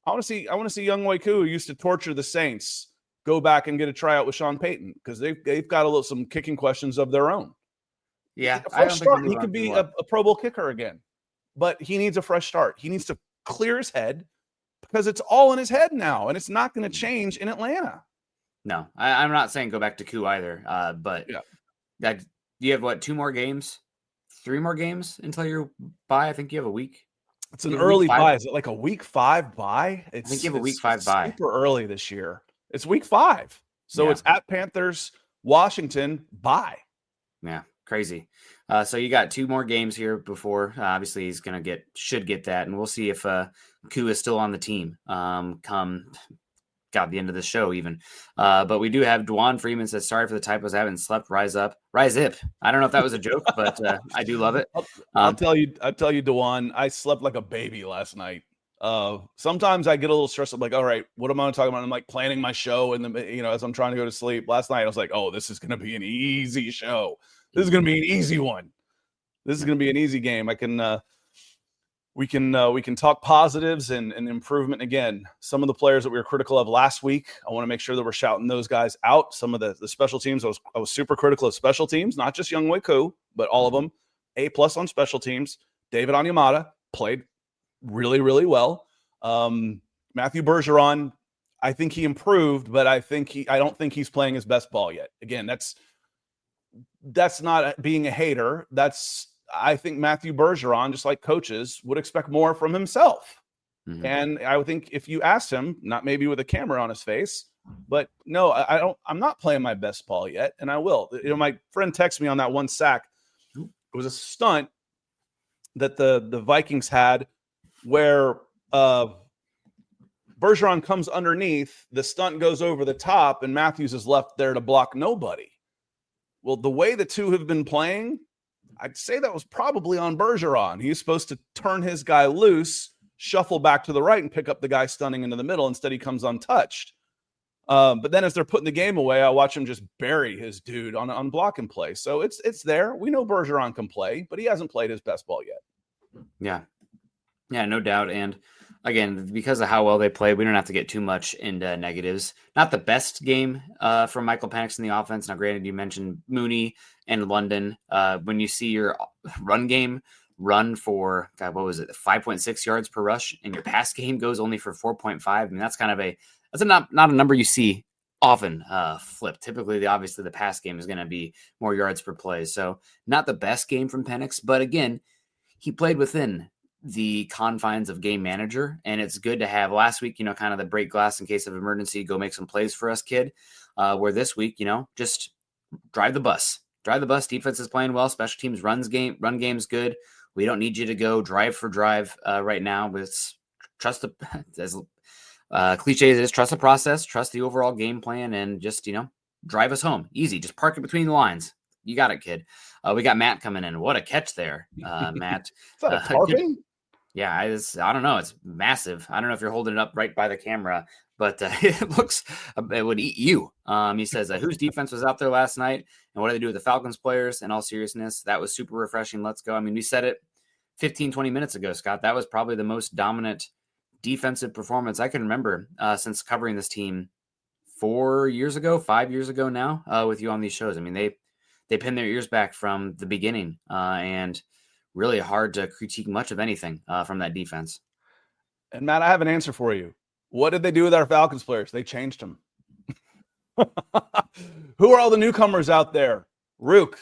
I want to see Younghoe Koo, who used to torture the Saints, go back and get a tryout with Sean Payton because they've got some kicking questions of their own. Yeah, fresh start. He could be a Pro Bowl kicker again, but he needs a fresh start. He needs to clear his head because it's all in his head now, and it's not going to change in Atlanta. No, I'm not saying go back to Koo either, but that you have 2 more games, 3 more games until your bye. I think you have a week. It's an early bye. Is it like a week 5 bye? I think you have a week 5 bye. Super early this year. It's week 5. So it's at Panthers, Washington, bye. Yeah, crazy. So you got 2 more games here before. Obviously, he's should get that, and we'll see if Koo is still on the team come the end of the show even. But we do have Dwan Freeman says, sorry for the typos. I haven't slept. Rise up. Rise up. I don't know if that was a joke, but I do love it. I'll tell you, Dwan, I slept like a baby last night. Sometimes I get a little stressed. I'm like, all right, what am I talking about? I'm like planning my show and as I'm trying to go to sleep. Last night I was like, oh, this is going to be an easy show. This is going to be an easy one. This is going to be an easy game. We can talk positives and improvement. Again, some of the players that we were critical of last week, I want to make sure that we're shouting those guys out. Some of the special teams, I was super critical of special teams, not just Younghoe Koo, but all of them. A+ on special teams. David Onyemata played really, really well. Matthew Bergeron, I think he improved, but I don't think he's playing his best ball yet. Again, that's not being a hater. I think Matthew Bergeron, just like coaches, would expect more from himself. Mm-hmm. And I would think if you asked him, not maybe with a camera on his face, but no, I'm not playing my best ball yet, and I will. My friend texted me on that one sack. It was a stunt that the Vikings had where Bergeron comes underneath, the stunt goes over the top, and Matthews is left there to block nobody. Well, the way the two have been playing, I'd say that was probably on Bergeron. He's supposed to turn his guy loose, shuffle back to the right, and pick up the guy stunning into the middle. Instead, he comes untouched. But then as they're putting the game away, I watch him just bury his dude on block and play. So it's there. We know Bergeron can play, but he hasn't played his best ball yet. Yeah, no doubt. And again, because of how well they played, we don't have to get too much into negatives. Not the best game from Michael Penix in the offense. Now, granted, you mentioned Mooney and London. When you see your run game run for, 5.6 yards per rush, and your pass game goes only for 4.5. I mean, that's not a number you see often flip. Typically, obviously, the pass game is going to be more yards per play. So not the best game from Penix, but again, he played within the confines of game manager, and it's good to have last week, kind of the break glass in case of emergency, go make some plays for us, kid. Where this week, just drive the bus. Defense is playing well. Special teams run game's good. We don't need you to go drive for drive right now. But it's as cliche as it is, trust the process, trust the overall game plan, and just, drive us home. Easy. Just park it between the lines. You got it, kid. We got Matt coming in. What a catch there, Matt. Is that a tarping? Yeah, I don't know. It's massive. I don't know if you're holding it up right by the camera, but it would eat you. He says, whose defense was out there last night, and what do they do with the Falcons players? In all seriousness, that was super refreshing. Let's go. I mean, we said it 15, 20 minutes ago, Scott. That was probably the most dominant defensive performance I can remember since covering this team 5 years ago now with you on these shows. I mean, they pinned their ears back from the beginning, and really hard to critique much of anything from that defense. And Matt, I have an answer for you. What did they do with our Falcons players? They changed them. Who are all the newcomers out there? Rook,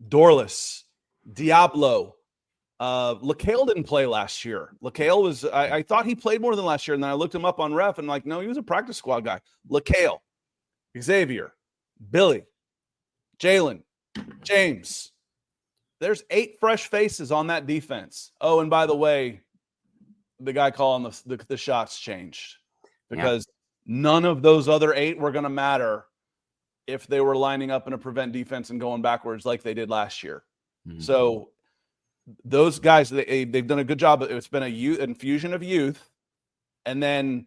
Dorless, Diablo. LaCale didn't play last year. LaCale was, I thought he played more than last year, and then I looked him up on ref and no, he was a practice squad guy. LaCale, Xavier, Billy, Jalen, James. There's 8 fresh faces on that defense. Oh, and by the way, the guy calling the shots changed because none of those other 8 were going to matter if they were lining up in a prevent defense and going backwards like they did last year. Mm-hmm. So those guys, they've done a good job. It's been an infusion of youth and then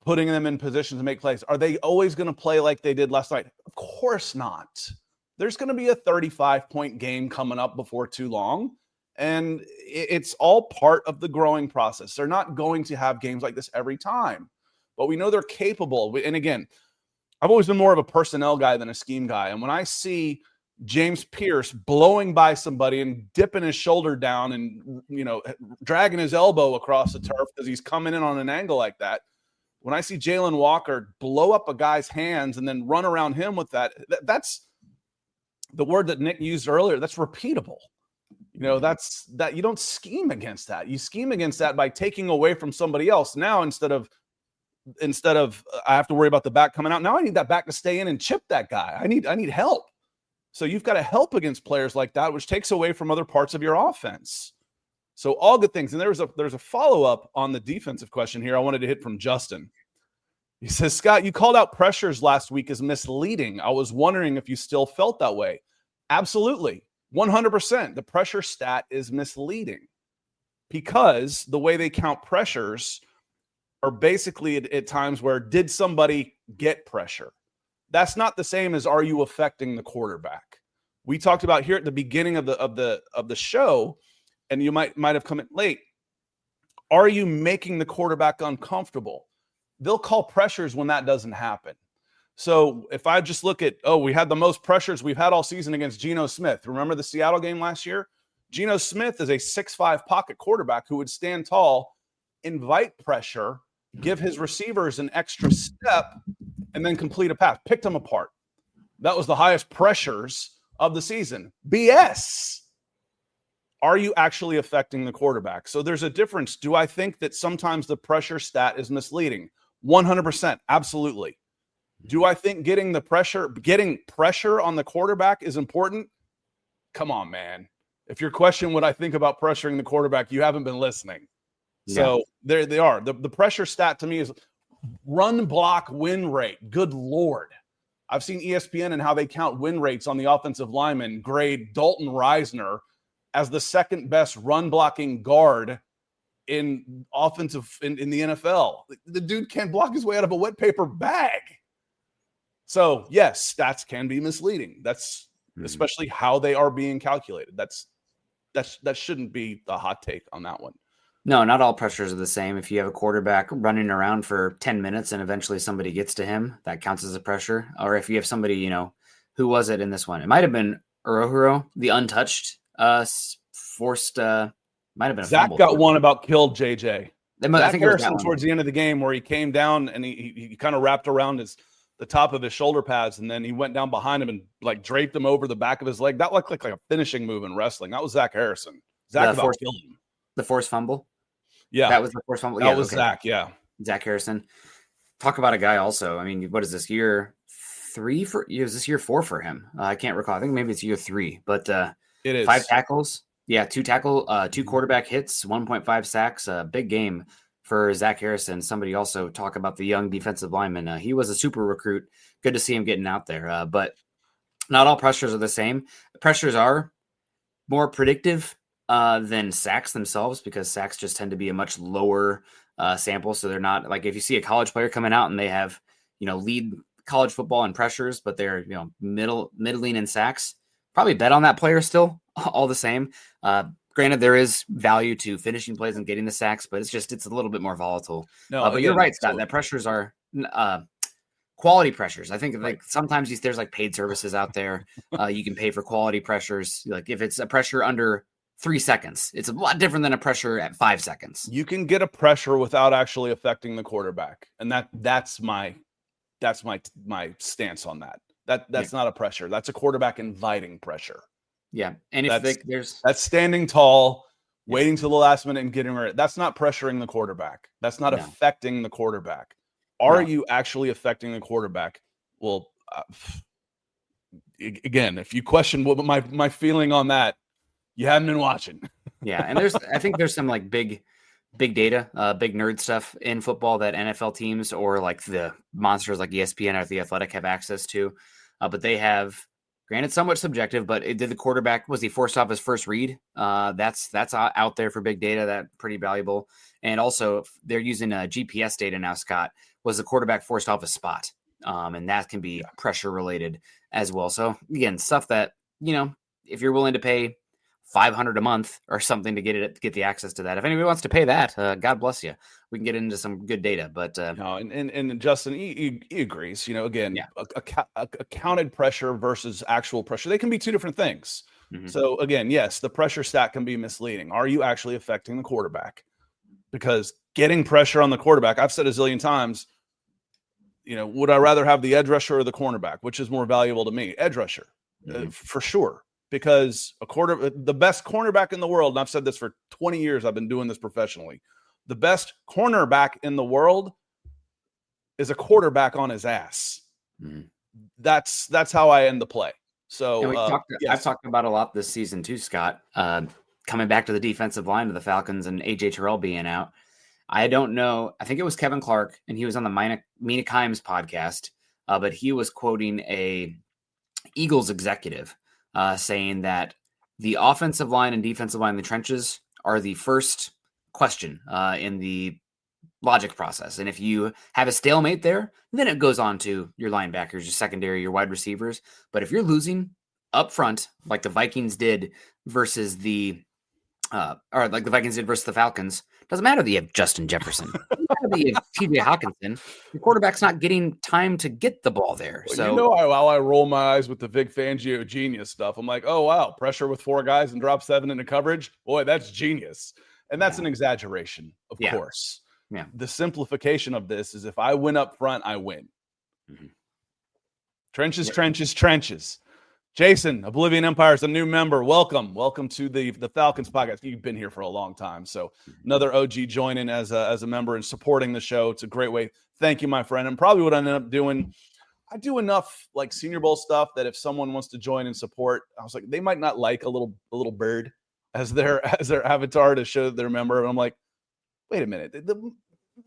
putting them in positions to make plays. Are they always going to play like they did last night? Of course not. There's going to be a 35-point game coming up before too long, and it's all part of the growing process. They're not going to have games like this every time, but we know they're capable. And again, I've always been more of a personnel guy than a scheme guy, and when I see James Pierce blowing by somebody and dipping his shoulder down and, dragging his elbow across the turf because he's coming in on an angle like that, when I see Jalen Walker blow up a guy's hands and then run around him with that's the word that Nick used earlier. That's repeatable. That's that you don't scheme against that. You scheme against that by taking away from somebody else. Now, instead of I have to worry about the back coming out. Now I need that back to stay in and chip that guy. I need help. So you've got to help against players like that, which takes away from other parts of your offense. So all good things. And there's a follow-up on the defensive question here I wanted to hit from Justin. He says, Scott, you called out pressures last week as misleading. I was wondering if you still felt that way. Absolutely. 100%. The pressure stat is misleading because the way they count pressures are basically at times where did somebody get pressure? That's not the same as are you affecting the quarterback? We talked about here at the beginning of the show, and you might have come in late. Are you making the quarterback uncomfortable? They'll call pressures when that doesn't happen. So if I just look at, we had the most pressures we've had all season against Geno Smith. Remember the Seattle game last year? Geno Smith is a 6'5" pocket quarterback who would stand tall, invite pressure, give his receivers an extra step, and then complete a pass. Picked them apart. That was the highest pressures of the season. BS. Are you actually affecting the quarterback? So there's a difference. Do I think that sometimes the pressure stat is misleading? 100%. Absolutely. Do I think getting pressure on the quarterback is important? Come on, man. If your question what I think about pressuring the quarterback, you haven't been listening. Yeah. So there they are. The pressure stat to me is run block win rate. Good Lord. I've seen ESPN and how they count win rates on the offensive lineman grade Dalton Reisner as the second best run blocking guard in the NFL. The dude can't block his way out of a wet paper bag. So yes, stats can be misleading. That's especially how they are being calculated. That shouldn't be the hot take on that one. No, not all pressures are the same. If you have a quarterback running around for 10 minutes and eventually somebody gets to him, that counts as a pressure. Or if you have somebody, who was it in this one? It might have been Urohiro, the untouched, forced, might have been a Zach fumble. Got one about killed JJ. I think Harrison towards the end of the game where he came down and he kind of wrapped around the top of his shoulder pads, and then he went down behind him and like draped him over the back of his leg. That looked like a finishing move in wrestling. That was Zach Harrison. Zach about killed him. The forced fumble? Yeah. That was the forced fumble? That was okay. Zach, yeah. Zach Harrison. Talk about a guy also. I mean, what is this, year 3 for – is this year 4 for him? I can't recall. I think maybe it's year 3. But it is. 5 tackles. Yeah, 2 quarterback hits, 1.5 sacks. Big game for Zach Harrison. Somebody also talk about the young defensive lineman. He was a super recruit. Good to see him getting out there. But not all pressures are the same. Pressures are more predictive than sacks themselves because sacks just tend to be a much lower sample. So they're not like if you see a college player coming out and they have, lead college football in pressures, but they're, middling in sacks, probably bet on that player still all the same. Granted, there is value to finishing plays and getting the sacks, but it's a little bit more volatile. No, but you're right, Scott. That pressures are quality pressures. I think like sometimes there's like paid services out there. You can pay for quality pressures. Like if it's a pressure under 3 seconds, it's a lot different than a pressure at 5 seconds. You can get a pressure without actually affecting the quarterback, and that's my stance on that. That's not a pressure. That's a quarterback inviting pressure. Yeah, and if that's standing tall, waiting till the last minute and getting ready. That's not pressuring the quarterback. That's not affecting the quarterback. Are you actually affecting the quarterback? Well, again, if you question what my feeling on that, you haven't been watching. Yeah, and I think there's some like big data, big nerd stuff in football that NFL teams or like the monsters like ESPN or The Athletic have access to, but they have. Granted, somewhat subjective, but did the quarterback, was he forced off his first read? That's out there for big data, that pretty valuable. And also, they're using GPS data now, Scott. Was the quarterback forced off his spot? And that can be pressure related as well. So, again, stuff that, if you're willing to pay $500 a month or something to get the access to that. If anybody wants to pay that, God bless you. We can get into some good data, but no, and Justin, he agrees. Again, a counted pressure versus actual pressure, they can be two different things. Mm-hmm. So again, yes, the pressure stat can be misleading. Are you actually affecting the quarterback? Because getting pressure on the quarterback, I've said a zillion times. Would I rather have the edge rusher or the cornerback? Which is more valuable to me? Edge rusher, for sure. Because the best cornerback in the world, and I've said this for 20 years, I've been doing this professionally. The best cornerback in the world is a quarterback on his ass. Mm-hmm. That's how I end the play. So I've talked about a lot this season too, Scott. Coming back to the defensive line of the Falcons and AJ Terrell being out, I don't know. I think it was Kevin Clark, and he was on the Mina Kimes podcast, but he was quoting a Eagles executive saying that the offensive line and defensive line in the trenches are the first question in the logic process. And if you have a stalemate there, then it goes on to your linebackers, your secondary, your wide receivers. But if you're losing up front, like the Vikings did versus the Falcons, doesn't matter that you have Justin Jefferson. Doesn't matter that you have TJ Hawkinson. Your quarterback's not getting time to get the ball there. Well, so while I roll my eyes with the Vic Fangio genius stuff, I'm like, oh wow, pressure with 4 guys and drop 7 into coverage. Boy, that's genius. And that's an exaggeration, of course. Yeah. The simplification of this is if I win up front, I win. Mm-hmm. Trenches. Jason, Oblivion Empire is a new member. Welcome to the Falcons podcast. You've been here for a long time, so another OG joining as a member and supporting the show. It's a great way. Thank you, my friend. And probably what I ended up doing, I do enough like Senior Bowl stuff that if someone wants to join and support, I was like, they might not like a little bird as their avatar to show that they're a member. And I'm like, wait a minute. The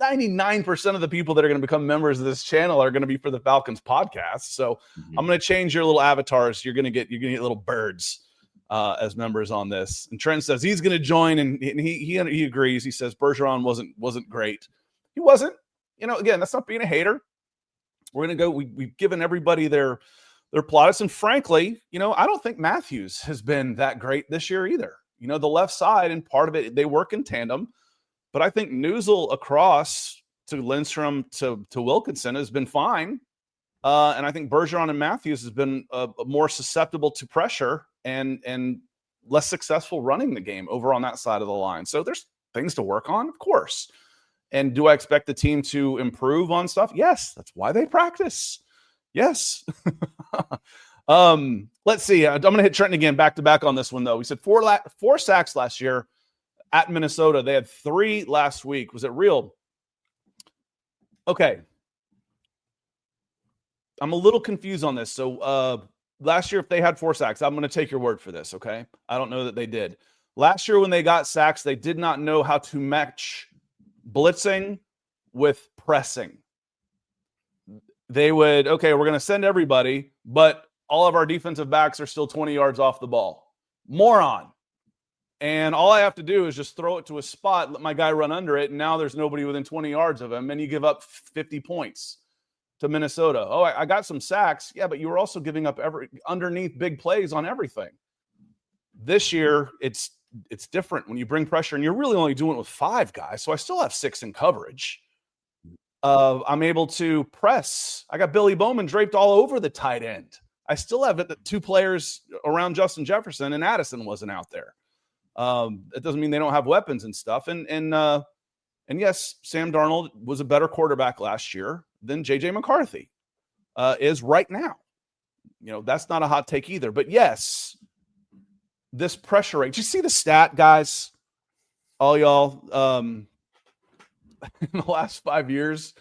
99% of the people that are going to become members of this channel are going to be for the Falcons podcast. So I'm going to change your little avatars. You're going to get little birds as members on this. And Trent says he's going to join, and he agrees. He says Bergeron wasn't great. He wasn't. Again, that's not being a hater. We're going to go. We've given everybody their plaudits, and frankly, I don't think Matthews has been that great this year either. The left side, and part of it, they work in tandem. But I think Newsel across to Lindstrom to Wilkinson has been fine. And I think Bergeron and Matthews has been more susceptible to pressure and less successful running the game over on that side of the line. So there's things to work on, of course. And do I expect the team to improve on stuff? Yes. That's why they practice. Yes. Let's see. I'm going to hit Trenton again back-to-back on this one, though. We said 4 sacks last year. At Minnesota, they had 3 last week. Was it real? Okay. I'm a little confused on this. So last year, if they had 4 sacks, I'm going to take your word for this, okay? I don't know that they did. Last year when they got sacks, they did not know how to match blitzing with pressing. They would, okay, we're going to send everybody, but all of our defensive backs are still 20 yards off the ball. Moron. And all I have to do is just throw it to a spot, let my guy run under it, and now there's nobody within 20 yards of him, and you give up 50 points to Minnesota. Oh, I got some sacks. Yeah, but you were also giving up underneath big plays on everything. This year, it's different when you bring pressure, and you're really only doing it with 5 guys, so I still have 6 in coverage. I'm able to press. I got Billy Bowman draped all over the tight end. I still have 2 players around Justin Jefferson, and Addison wasn't out there. It doesn't mean they don't have weapons and stuff. And yes, Sam Darnold was a better quarterback last year than JJ McCarthy is right now. That's not a hot take either. But yes, this pressure rate. Did you see the stat, guys? All y'all, in the last 5 years,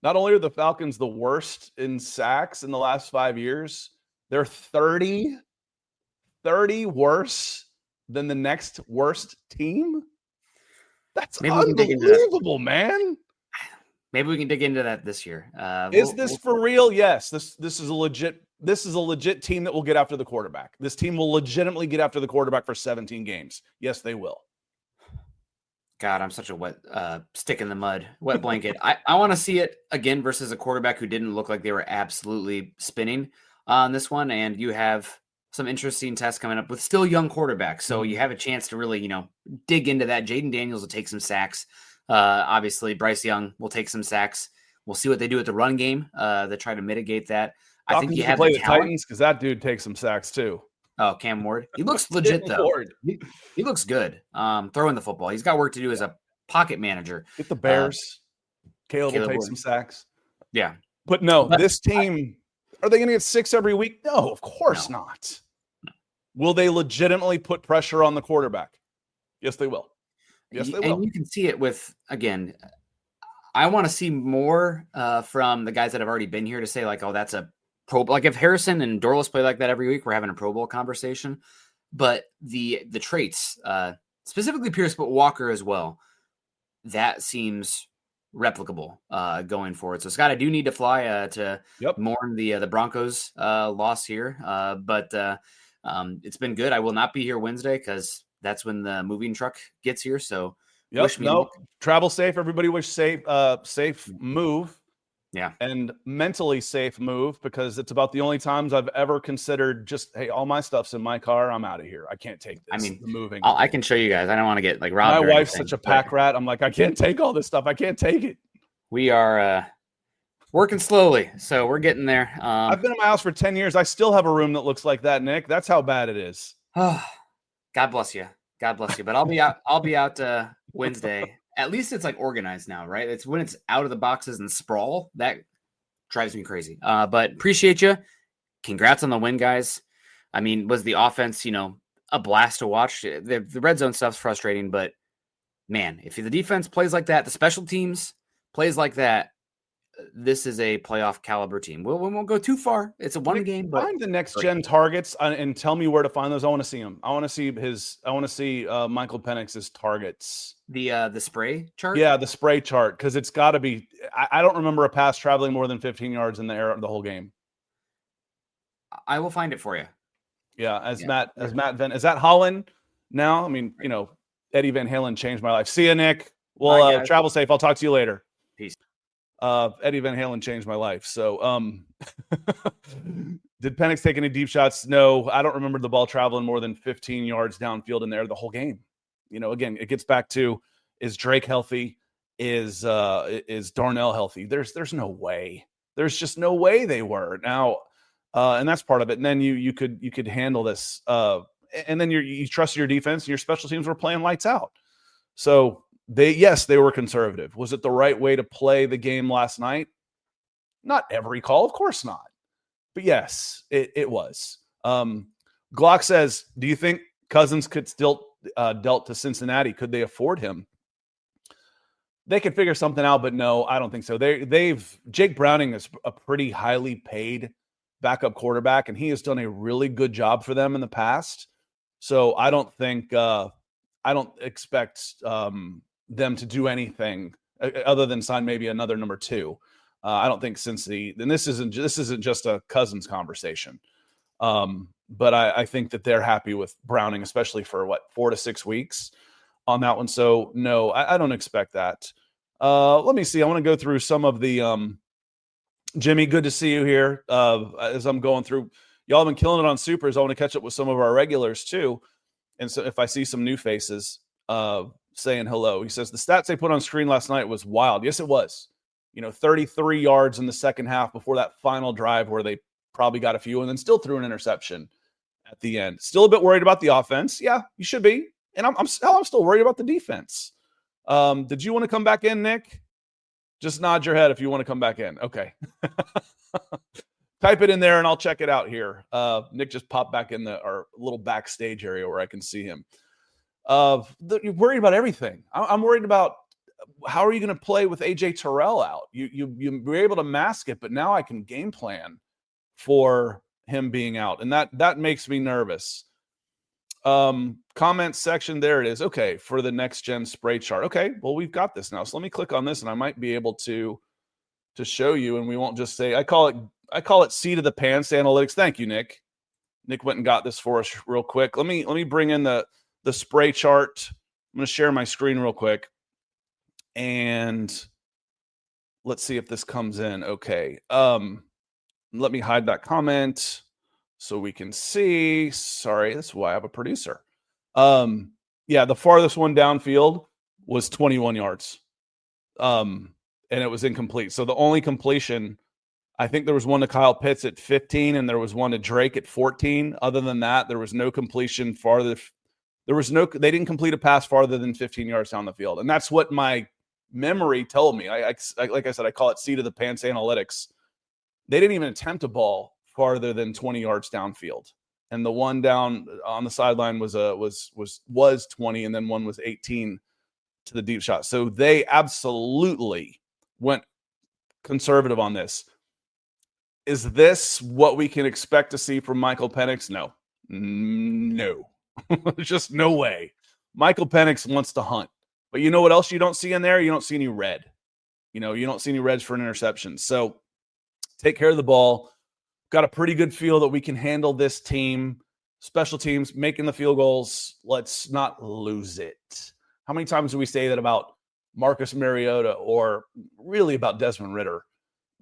not only are the Falcons the worst in sacks in the last 5 years, they're 30 worse than the next worst team. That's unbelievable, man. Maybe we can dig into that this year. Is this for real? Yes. This is a legit team that will get after the quarterback. This team will legitimately get after the quarterback for 17 games. Yes, they will. God, I'm such a wet stick in the mud, wet blanket. I want to see it again versus a quarterback who didn't look like they were absolutely spinning on this one. And you have some interesting tests coming up with still young quarterbacks. So you have a chance to really, dig into that. Jaden Daniels will take some sacks. Obviously, Bryce Young will take some sacks. We'll see what they do at the run game to try to mitigate that. I think you have play the Titans because that dude takes some sacks too. Oh, Cam Ward. He looks legit, though. He looks good throwing the football. He's got work to do as a pocket manager. Get the Bears. Caleb will take Ward. Some sacks. Yeah. But this team, are they going to get 6 every week? No, of course not. Will they legitimately put pressure on the quarterback? Yes, they will. Yes, they will. And you can see it with, again, I want to see more from the guys that have already been here to say, like, oh, that's a Pro Bowl. Like if Harrison and Dorlus play like that every week, we're having a Pro Bowl conversation. But the traits, specifically Pierce, but Walker as well, that seems replicable going forward. So, Scott, I do need to fly to mourn the Broncos loss here, but it's been good. I will not be here Wednesday because that's when the moving truck gets here. So, wish me luck. Travel safe. Everybody wish safe move. Yeah. And mentally safe move, because it's about the only times I've ever considered just, hey, all my stuff's in my car. I'm out of here. I can't take this. I mean, moving. I can show you guys. I don't want to get like robbed. My wife's such a pack rat. I'm like, I can't take all this stuff. I can't take it. We are working slowly. So we're getting there. I've been in my house for 10 years. I still have a room that looks like that, Nick. That's how bad it is. God bless you. God bless you. But I'll be out Wednesday. At least it's like organized now, right? It's when it's out of the boxes and sprawl that drives me crazy. But appreciate you. Congrats on the win, guys. I mean, was the offense, a blast to watch? The red zone stuff's frustrating, but man, if the defense plays like that, the special teams plays like that, this is a playoff caliber team. We won't go too far. It's a one game. But find the next gen targets and tell me where to find those. I want to see them. I want to see Michael Penix's targets. The spray chart. Yeah, the spray chart, because it's got to be. I don't remember a pass traveling more than 15 yards in the air the whole game. I will find it for you. Yeah, Matt Van, is that Holland now? I mean, Eddie Van Halen changed my life. See you, Nick. Well, travel safe. I'll talk to you later. Peace. Eddie Van Halen changed my life. So, did Penix take any deep shots? No, I don't remember the ball traveling more than 15 yards downfield in there the whole game. Again, it gets back to, is Drake healthy? Is Darnell healthy? There's no way. There's just no way they were now, and that's part of it. And then you could handle this, and then you trust your defense. And your special teams were playing lights out. So. They were conservative. Was it the right way to play the game last night? Not every call, of course not. But yes, it was. Glock says, do you think Cousins could still dealt to Cincinnati? Could they afford him? They could figure something out, but no, I don't think so. Jake Browning is a pretty highly paid backup quarterback, and he has done a really good job for them in the past. So I don't expect them to do anything other than sign maybe another number 2. I don't think and this isn't just a Cousins conversation. But I think that they're happy with Browning, especially for 4 to 6 weeks on that one. So no, I don't expect that. Let me see. I want to go through some of the Jimmy, good to see you here. As I'm going through, y'all have been killing it on supers. I want to catch up with some of our regulars too. And so if I see some new faces, saying hello. He says the stats they put on screen last night was wild. Yes, it was. 33 yards in the second half before that final drive where they probably got a few and then still threw an interception at the end. Still a bit worried about the offense. Yeah, you should be. And I'm still worried about the defense. Did you want to come back in, Nick? Just nod your head if you want to come back in. Okay. Type it in there and I'll check it out here. Nick just popped back in our little backstage area where I can see him. You're worried about everything. I'm worried about how are you going to play with AJ Terrell out? You were able to mask it, but now I can game plan for him being out, and that makes me nervous. Comment section, there it is. Okay, for the next gen spray chart. Okay, well we've got this now. So let me click on this, and I might be able to show you, and we won't just say I call it seat of the pants analytics. Thank you, Nick. Nick went and got this for us real quick. Let me bring in the spray chart. I'm going to share my screen real quick. And let's see if this comes in. Okay. Let me hide that comment so we can see. Sorry, that's why I have a producer. Yeah, the farthest one downfield was 21 yards. And it was incomplete. So the only completion, I think there was one to Kyle Pitts at 15 and there was one to Drake at 14. Other than that, there was no completion farther. They didn't complete a pass farther than 15 yards down the field. And that's what my memory told me. I like I said, I call it seat of the pants analytics. They didn't even attempt a ball farther than 20 yards downfield. And the one down on the sideline was 20, and then one was 18 to the deep shot. So they absolutely went conservative on this. Is this what we can expect to see from Michael Penix? No. Just no way. Michael Penix wants to hunt. But you know what else you don't see in there? You don't see any red. You don't see any reds for an interception. So take care of the ball. Got a pretty good feel that we can handle this team. Special teams, making the field goals. Let's not lose it. How many times do we say that about Marcus Mariota or really about Desmond Ridder?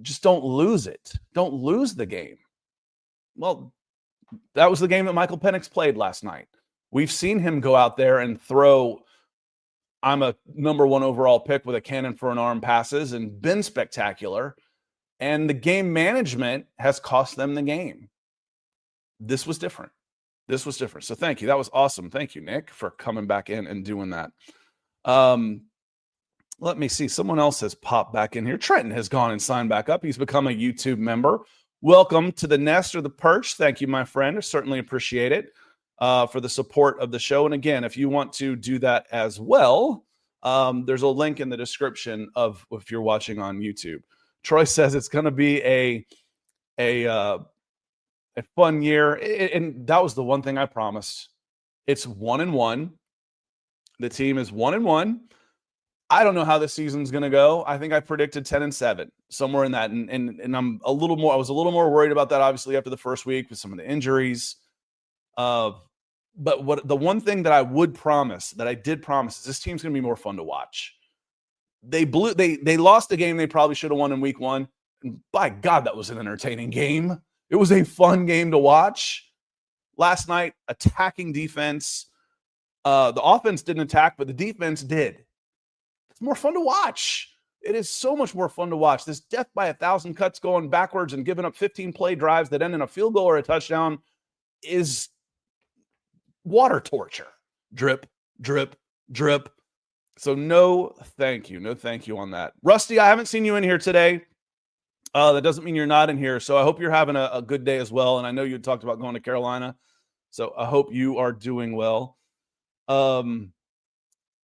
Just don't lose it. Don't lose the game. Well, that was the game that Michael Penix played last night. We've seen him go out there and throw, I'm a number 1 overall pick with a cannon for an arm passes and been spectacular. And the game management has cost them the game. This was different. So thank you. That was awesome. Thank you, Nick, for coming back in and doing that. Let me see. Someone else has popped back in here. Trenton has gone and signed back up. He's become a YouTube member. Welcome to the nest or the perch. Thank you, my friend. I certainly appreciate it for the support of the show. And again, if you want to do that as well, there's a link in the description of if you're watching on YouTube. Troy says it's going to be a fun year. And that was the one thing I promised. It's 1-1. The team is 1-1. I don't know how this season's going to go. I think I predicted 10-7, somewhere in that. And I was a little more worried about that, obviously, after the first week with some of the injuries. But the one thing that I did promise is this team's going to be more fun to watch. They lost the game they probably should have won in week 1. And by God, that was an entertaining game. It was a fun game to watch. Last night, attacking defense. The offense didn't attack, but the defense did. It's more fun to watch. It is so much more fun to watch. This death by 1,000 cuts going backwards and giving up 15 play drives that end in a field goal or a touchdown is water torture. Drip, drip, drip. So no thank you. No thank you on that. Rusty, I haven't seen you in here today. That doesn't mean you're not in here. So I hope you're having a good day as well. And I know you talked about going to Carolina. So I hope you are doing well.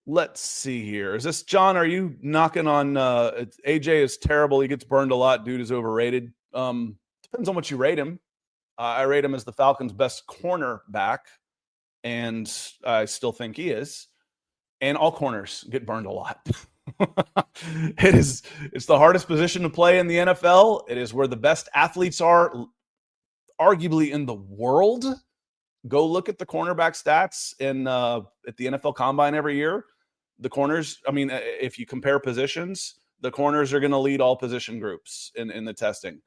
Let's see here. Is this John? Are you knocking on AJ is terrible. He gets burned a lot. Dude is overrated. Depends on what you rate him. I rate him as the Falcons' best cornerback, and I still think he is. And all corners get burned a lot. It's the hardest position to play in the NFL. It is where the best athletes are, arguably in the world. Go look at the cornerback stats at the NFL Combine every year. The corners, if you compare positions, the corners are going to lead all position groups in the testing.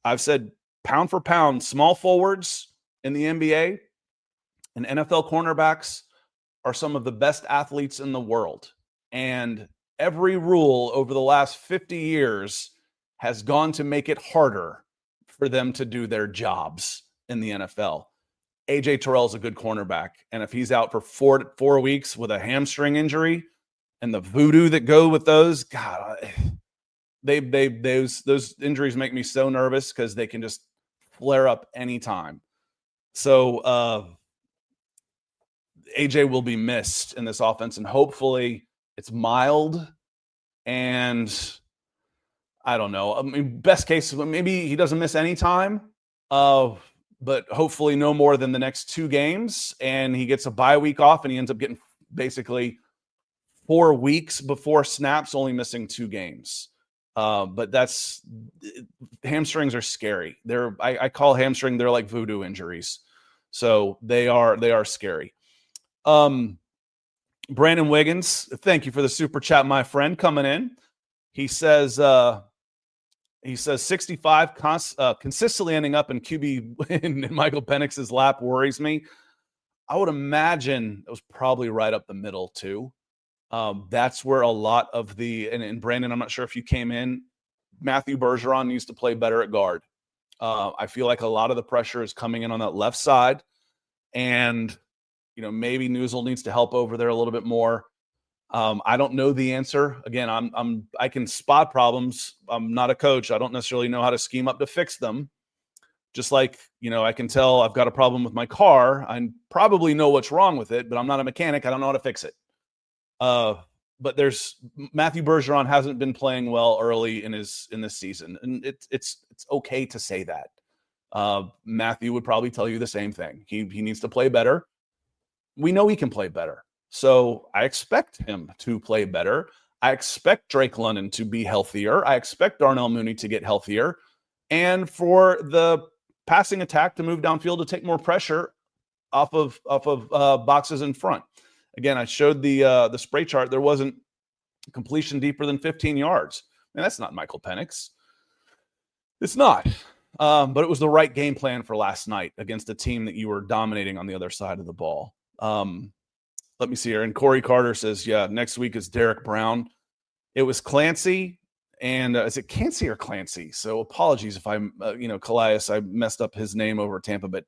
I've said pound for pound, small forwards in the NBA and NFL cornerbacks are some of the best athletes in the world. And every rule over the last 50 years has gone to make it harder for them to do their jobs in the NFL. AJ Terrell's a good cornerback. And if he's out for four weeks with a hamstring injury and the voodoo that go with those, God, those injuries make me so nervous because they can just flare up anytime. So AJ will be missed in this offense, and hopefully it's mild. And I don't know. Best case, maybe he doesn't miss any time. But hopefully no more than the next 2 games, and he gets a bye week off, and he ends up getting basically 4 weeks before snaps, only missing 2 games. But hamstrings are scary. I call hamstring, they're like voodoo injuries. So they are scary. Brandon Wiggins, thank you for the super chat, my friend, coming in. He says 65 consistently ending up in QB in Michael Penix's lap worries me. I would imagine it was probably right up the middle too. That's where a lot of and Brandon, I'm not sure if you came in, Matthew Bergeron needs to play better at guard. I feel like a lot of the pressure is coming in on that left side, and maybe Newsel needs to help over there a little bit more. I don't know the answer. Again, I can spot problems. I'm not a coach. I don't necessarily know how to scheme up to fix them. Just like, I can tell I've got a problem with my car. I probably know what's wrong with it, but I'm not a mechanic. I don't know how to fix it. But Matthew Bergeron hasn't been playing well early in this season, and it's okay to say that. Matthew would probably tell you the same thing. He needs to play better. We know he can play better. So I expect him to play better. I expect Drake London to be healthier. I expect Darnell Mooney to get healthier. And for the passing attack to move downfield to take more pressure off of boxes in front. Again, I showed the spray chart. There wasn't completion deeper than 15 yards. And that's not Michael Penix. It's not. But it was the right game plan for last night against a team that you were dominating on the other side of the ball. Let me see here. And Corey Carter says, yeah, next week is Derek Brown. It was Clancy. And is it Clancy or Clancy? So apologies if I'm, Calais, I messed up his name over Tampa, but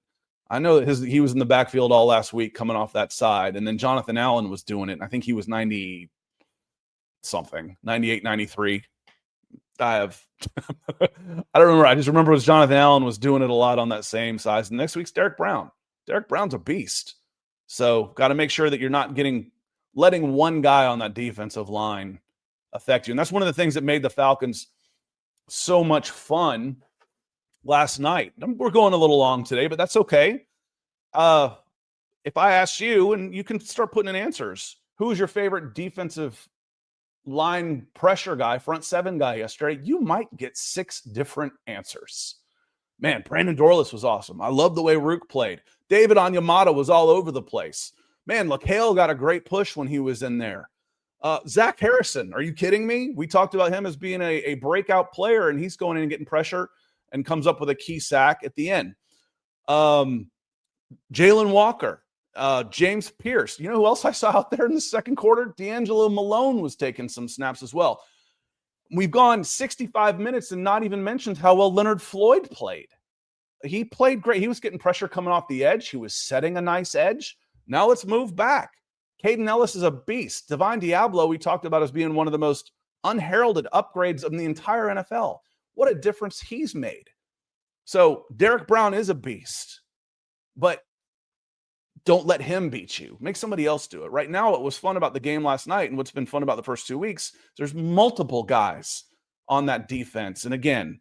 I know that he was in the backfield all last week coming off that side. And then Jonathan Allen was doing it. And I think he was 90 something, 98, 93. I don't remember. I just remember it was Jonathan Allen was doing it a lot on that same size. And next week's Derek Brown. Derek Brown's a beast. So got to make sure that you're not letting one guy on that defensive line affect you. And that's one of the things that made the Falcons so much fun last night. We're going a little long today, but that's okay. If I asked you, and you can start putting in answers, who was your favorite defensive line pressure guy, front seven guy yesterday, you might get 6 different answers. Man, Brandon Dorlus was awesome. I love the way Rook played. David Onyemata was all over the place. Man, LaCale got a great push when he was in there. Zach Harrison, are you kidding me? We talked about him as being a breakout player, and he's going in and getting pressure and comes up with a key sack at the end. Jalen Walker, James Pierce. You know who else I saw out there in the second quarter? D'Angelo Malone was taking some snaps as well. We've gone 65 minutes and not even mentioned how well Leonard Floyd played. He played great. He was getting pressure coming off the edge. He was setting a nice edge. Now let's move back. Caden Ellis is a beast. Divine Diablo, we talked about as being one of the most unheralded upgrades of the entire NFL. What a difference he's made. So Derek Brown is a beast, but don't let him beat you. Make somebody else do it. Right now, what was fun about the game last night and what's been fun about the first 2 weeks, there's multiple guys on that defense. And again,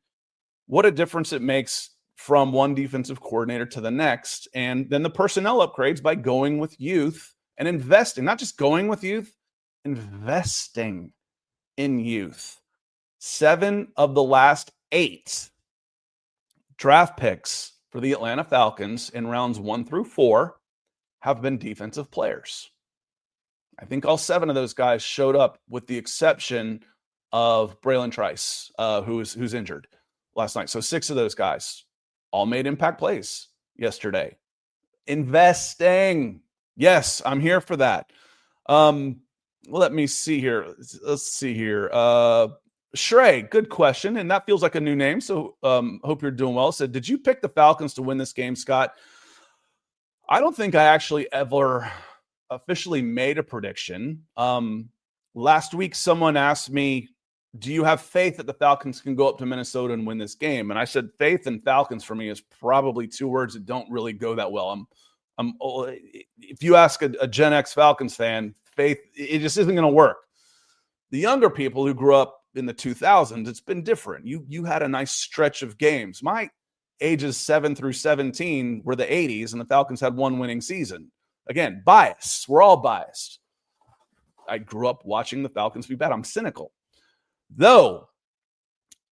what a difference it makes from one defensive coordinator to the next. And then the personnel upgrades by going with youth and investing, not just going with youth, investing in youth. 7 of the last 8 draft picks for the Atlanta Falcons in rounds 1 through 4 have been defensive players. I think all 7 of those guys showed up with the exception of Braylon Trice, who's injured last night. So 6 of those guys all made impact plays yesterday. Investing. Yes, I'm here for that. Let me see here. Let's see here. Shrey, good question. And that feels like a new name. So hope you're doing well. Said, did you pick the Falcons to win this game, Scott? I don't think I actually ever officially made a prediction. Last week, someone asked me, do you have faith that the Falcons can go up to Minnesota and win this game? And I said, faith and Falcons for me is probably 2 words that don't really go that well. If you ask a Gen X Falcons fan, faith, it just isn't going to work. The younger people who grew up in the 2000s, it's been different. You had a nice stretch of games. My ages 7 through 17 were the 80s, and the Falcons had 1 winning season. Again, bias. We're all biased. I grew up watching the Falcons be bad. I'm cynical. Though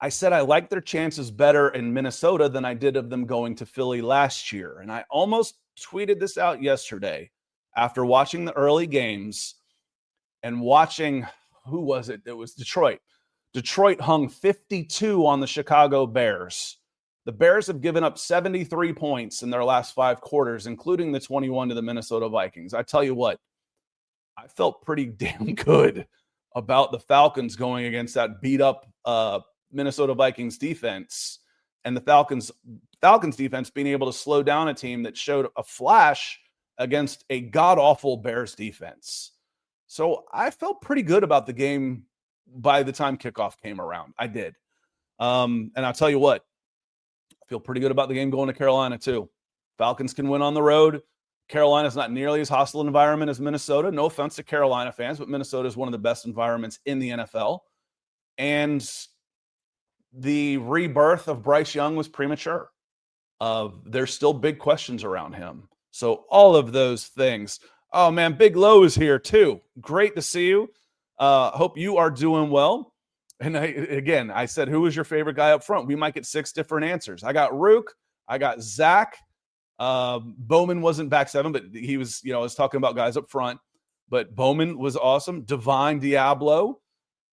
I said I liked their chances better in Minnesota than I did of them going to Philly last year. And I almost tweeted this out yesterday after watching the early games and watching, who was it? It was Detroit. Detroit hung 52 on the Chicago Bears. The Bears have given up 73 points in their last 5 quarters, including the 21 to the Minnesota Vikings. I tell you what, I felt pretty damn good about the Falcons going against that beat-up Minnesota Vikings defense, and the Falcons defense being able to slow down a team that showed a flash against a god-awful Bears defense. So I felt pretty good about the game by the time kickoff came around. I did. And I'll tell you what, I feel pretty good about the game going to Carolina too. Falcons can win on the road. Carolina's not nearly as hostile an environment as Minnesota. No offense to Carolina fans, but Minnesota is one of the best environments in the NFL. And the rebirth of Bryce Young was premature. There's still big questions around him. So all of those things. Oh, man, Big Low is here too. Great to see you. Hope you are doing well. And I said, who was your favorite guy up front? We might get 6 different answers. I got Rook. I got Zach. Bowman wasn't back 7, but he was, I was talking about guys up front. But Bowman was awesome. Divine Diablo.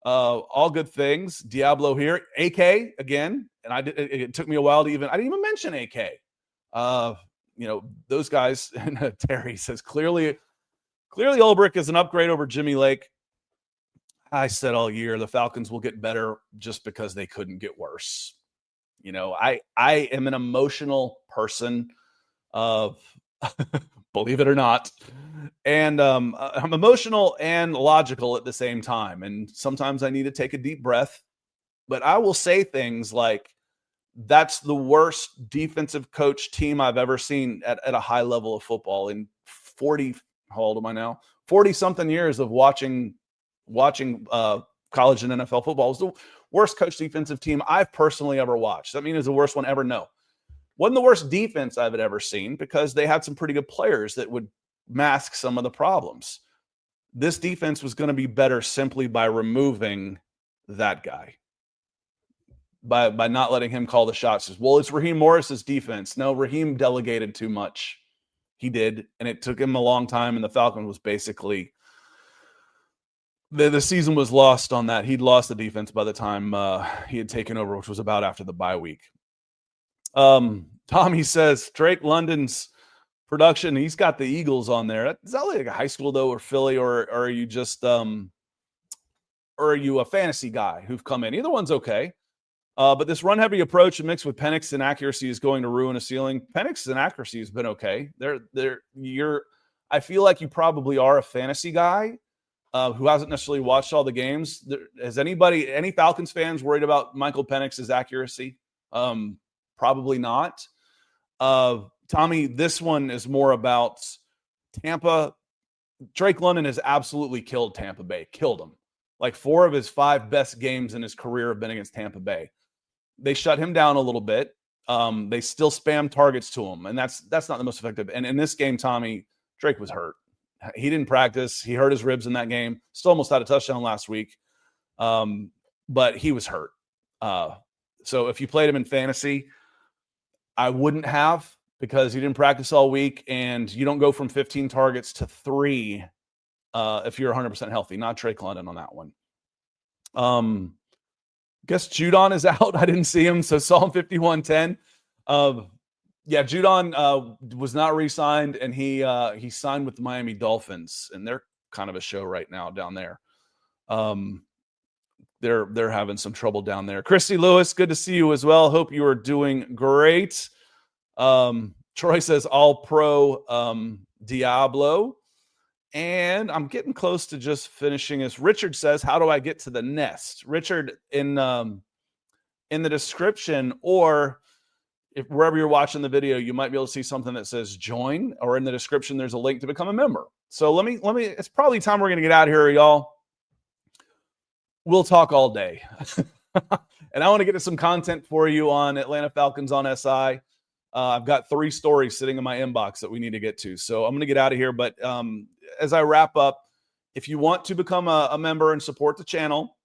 All good things. Diablo here. AK again. And it took me a while I didn't even mention AK. Those guys. And Terry says, clearly Ulbrich is an upgrade over Jimmy Lake. I said all year the Falcons will get better just because they couldn't get worse. I am an emotional person of believe it or not. And I'm emotional and logical at the same time. And sometimes I need to take a deep breath. But I will say things like, that's the worst defensive coach team I've ever seen at a high level of football in 40, how old am I now? 40-something years of watching college and NFL football. It was the worst coach defensive team I've personally ever watched. That means it's the worst one ever. No. Wasn't the worst defense I've ever seen because they had some pretty good players that would mask some of the problems. This defense was going to be better simply by removing that guy. By not letting him call the shots. Well, it's Raheem Morris's defense. No, Raheem delegated too much. He did, and it took him a long time, and the Falcons was basically the season was lost on that. He'd lost the defense by the time he had taken over, which was about after the bye week. Tommy says, Drake London's production, he's got the Eagles on there. Is that like a high school, though, or Philly, or are you just or are you a fantasy guy who've come in? Either one's okay. But this run-heavy approach mixed with Penix's inaccuracy is going to ruin a ceiling. Penix's inaccuracy has been okay. I feel like you probably are a fantasy guy who hasn't necessarily watched all the games. Has any Falcons fans worried about Michael Penix's accuracy? Probably not. Tommy, this one is more about Tampa. Drake London has absolutely killed Tampa Bay. Killed them. Like 4 of his 5 best games in his career have been against Tampa Bay. They shut him down a little bit. They still spam targets to him, and that's not the most effective. And in this game, Tommy, Drake was hurt. He didn't practice. He hurt his ribs in that game. Still almost had a touchdown last week, but he was hurt. So if you played him in fantasy, I wouldn't have because he didn't practice all week, and you don't go from 15 targets to 3 if you're 100% healthy. Not Drake London on that one. Guess Judon is out. I didn't see him, so saw him 51-10. Judon was not re-signed, and he signed with the Miami Dolphins, and they're kind of a show right now down there. They're having some trouble down there. Christy Lewis, good to see you as well. Hope you are doing great. Troy says all pro Diablo. And I'm getting close to just finishing this. Richard says, how do I get to the nest? Richard, in the description, or if wherever you're watching the video, you might be able to see something that says join, or in the description, there's a link to become a member. So let me, it's probably time we're going to get out of here, y'all. We'll talk all day. And I want to get to some content for you on Atlanta Falcons on SI. I've got 3 stories sitting in my inbox that we need to get to. So I'm going to get out of here. But as I wrap up, if you want to become a member and support the channel,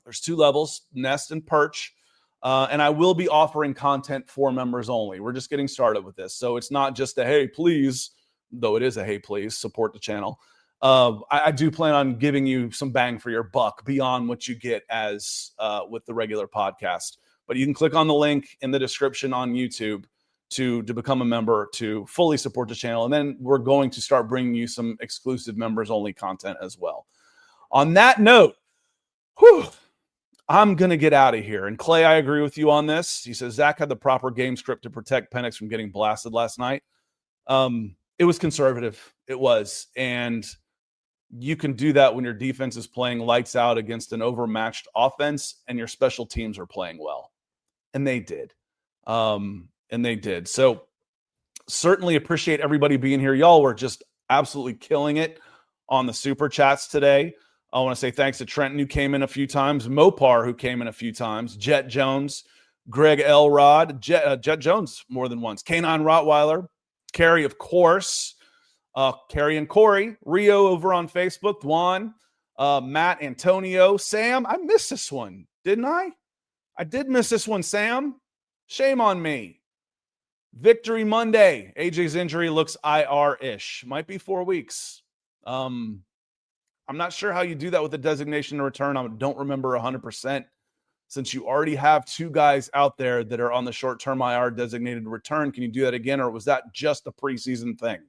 there's 2 levels, Nest and Perch. And I will be offering content for members only. We're just getting started with this. So it's not just a, hey, please, though it is a, hey, please support the channel. I do plan on giving you some bang for your buck beyond what you get as with the regular podcast. But you can click on the link in the description on YouTube to become a member to fully support the channel. And then we're going to start bringing you some exclusive members only content as well. On that note, I'm going to get out of here. And Clay, I agree with you on this. He says, Zach had the proper game script to protect Penix from getting blasted last night. It was conservative. It was. And you can do that when your defense is playing lights out against an overmatched offense and your special teams are playing well. And they did. So certainly appreciate everybody being here. Y'all were just absolutely killing it on the super chats today. I want to say thanks to Trenton, who came in a few times, Mopar, who came in a few times, Jet Jones, Greg Elrod, Jet Jones more than once, Canine Rottweiler, Carrie, of course, Carrie and Corey, Rio over on Facebook, Dwan, Matt, Antonio, Sam. I missed this one, didn't I? I did miss this one, Sam. Shame on me. Victory Monday. AJ's injury looks IR-ish. Might be 4 weeks. I'm not sure how you do that with the designation to return. I don't remember 100%. Since you already have 2 guys out there that are on the short-term IR designated to return, can you do that again, or was that just a preseason thing?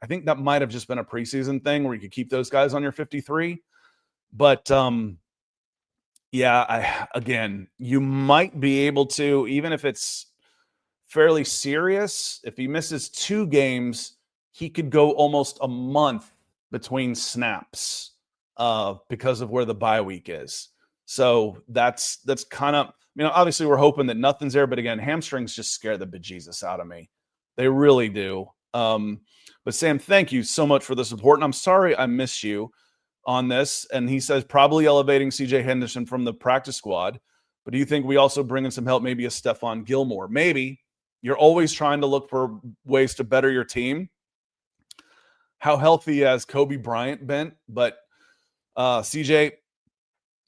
I think that might have just been a preseason thing where you could keep those guys on your 53. But, again, you might be able to, even if it's fairly serious, if he misses 2 games, he could go almost a month between snaps because of where the bye week is. So that's kind of, obviously we're hoping that nothing's there, but again, hamstrings just scare the bejesus out of me. They really do. But Sam, thank you so much for the support. And I'm sorry I miss you on this. And he says probably elevating CJ Henderson from the practice squad. But do you think we also bring in some help, maybe a Stephon Gilmore? Maybe. You're always trying to look for ways to better your team. How healthy has Kobe Bryant been? But CJ,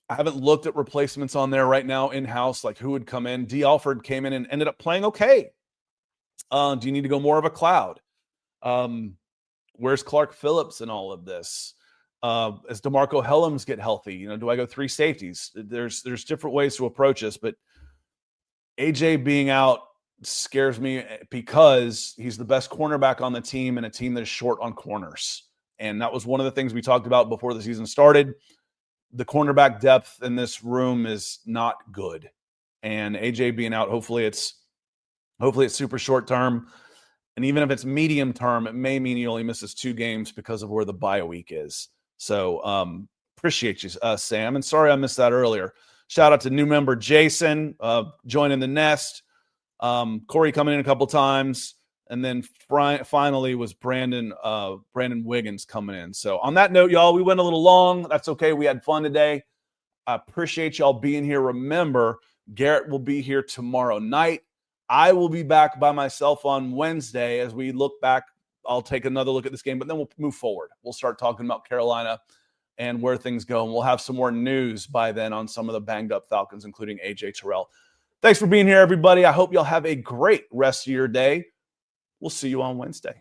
I haven't looked at replacements on there right now in-house, like who would come in. D. Alford came in and ended up playing okay. Do you need to go more of a cloud? Where's Clark Phillips in all of this? As DeMarco Helms get healthy, do I go 3 safeties? There's different ways to approach this, but AJ being out scares me because he's the best cornerback on the team and a team that's short on corners. And that was one of the things we talked about before the season started. The cornerback depth in this room is not good. And AJ being out, hopefully it's super short term. And even if it's medium term, it may mean he only misses 2 games because of where the bye week is. So appreciate you, Sam. And sorry I missed that earlier. Shout out to new member Jason joining the nest. Corey coming in a couple times. And then finally was Brandon Wiggins coming in. So on that note, y'all, we went a little long. That's okay. We had fun today. I appreciate y'all being here. Remember, Garrett will be here tomorrow night. I will be back by myself on Wednesday as we look back. I'll take another look at this game, but then we'll move forward. We'll start talking about Carolina and where things go. And we'll have some more news by then on some of the banged up Falcons, including AJ Terrell. Thanks for being here, everybody. I hope y'all have a great rest of your day. We'll see you on Wednesday.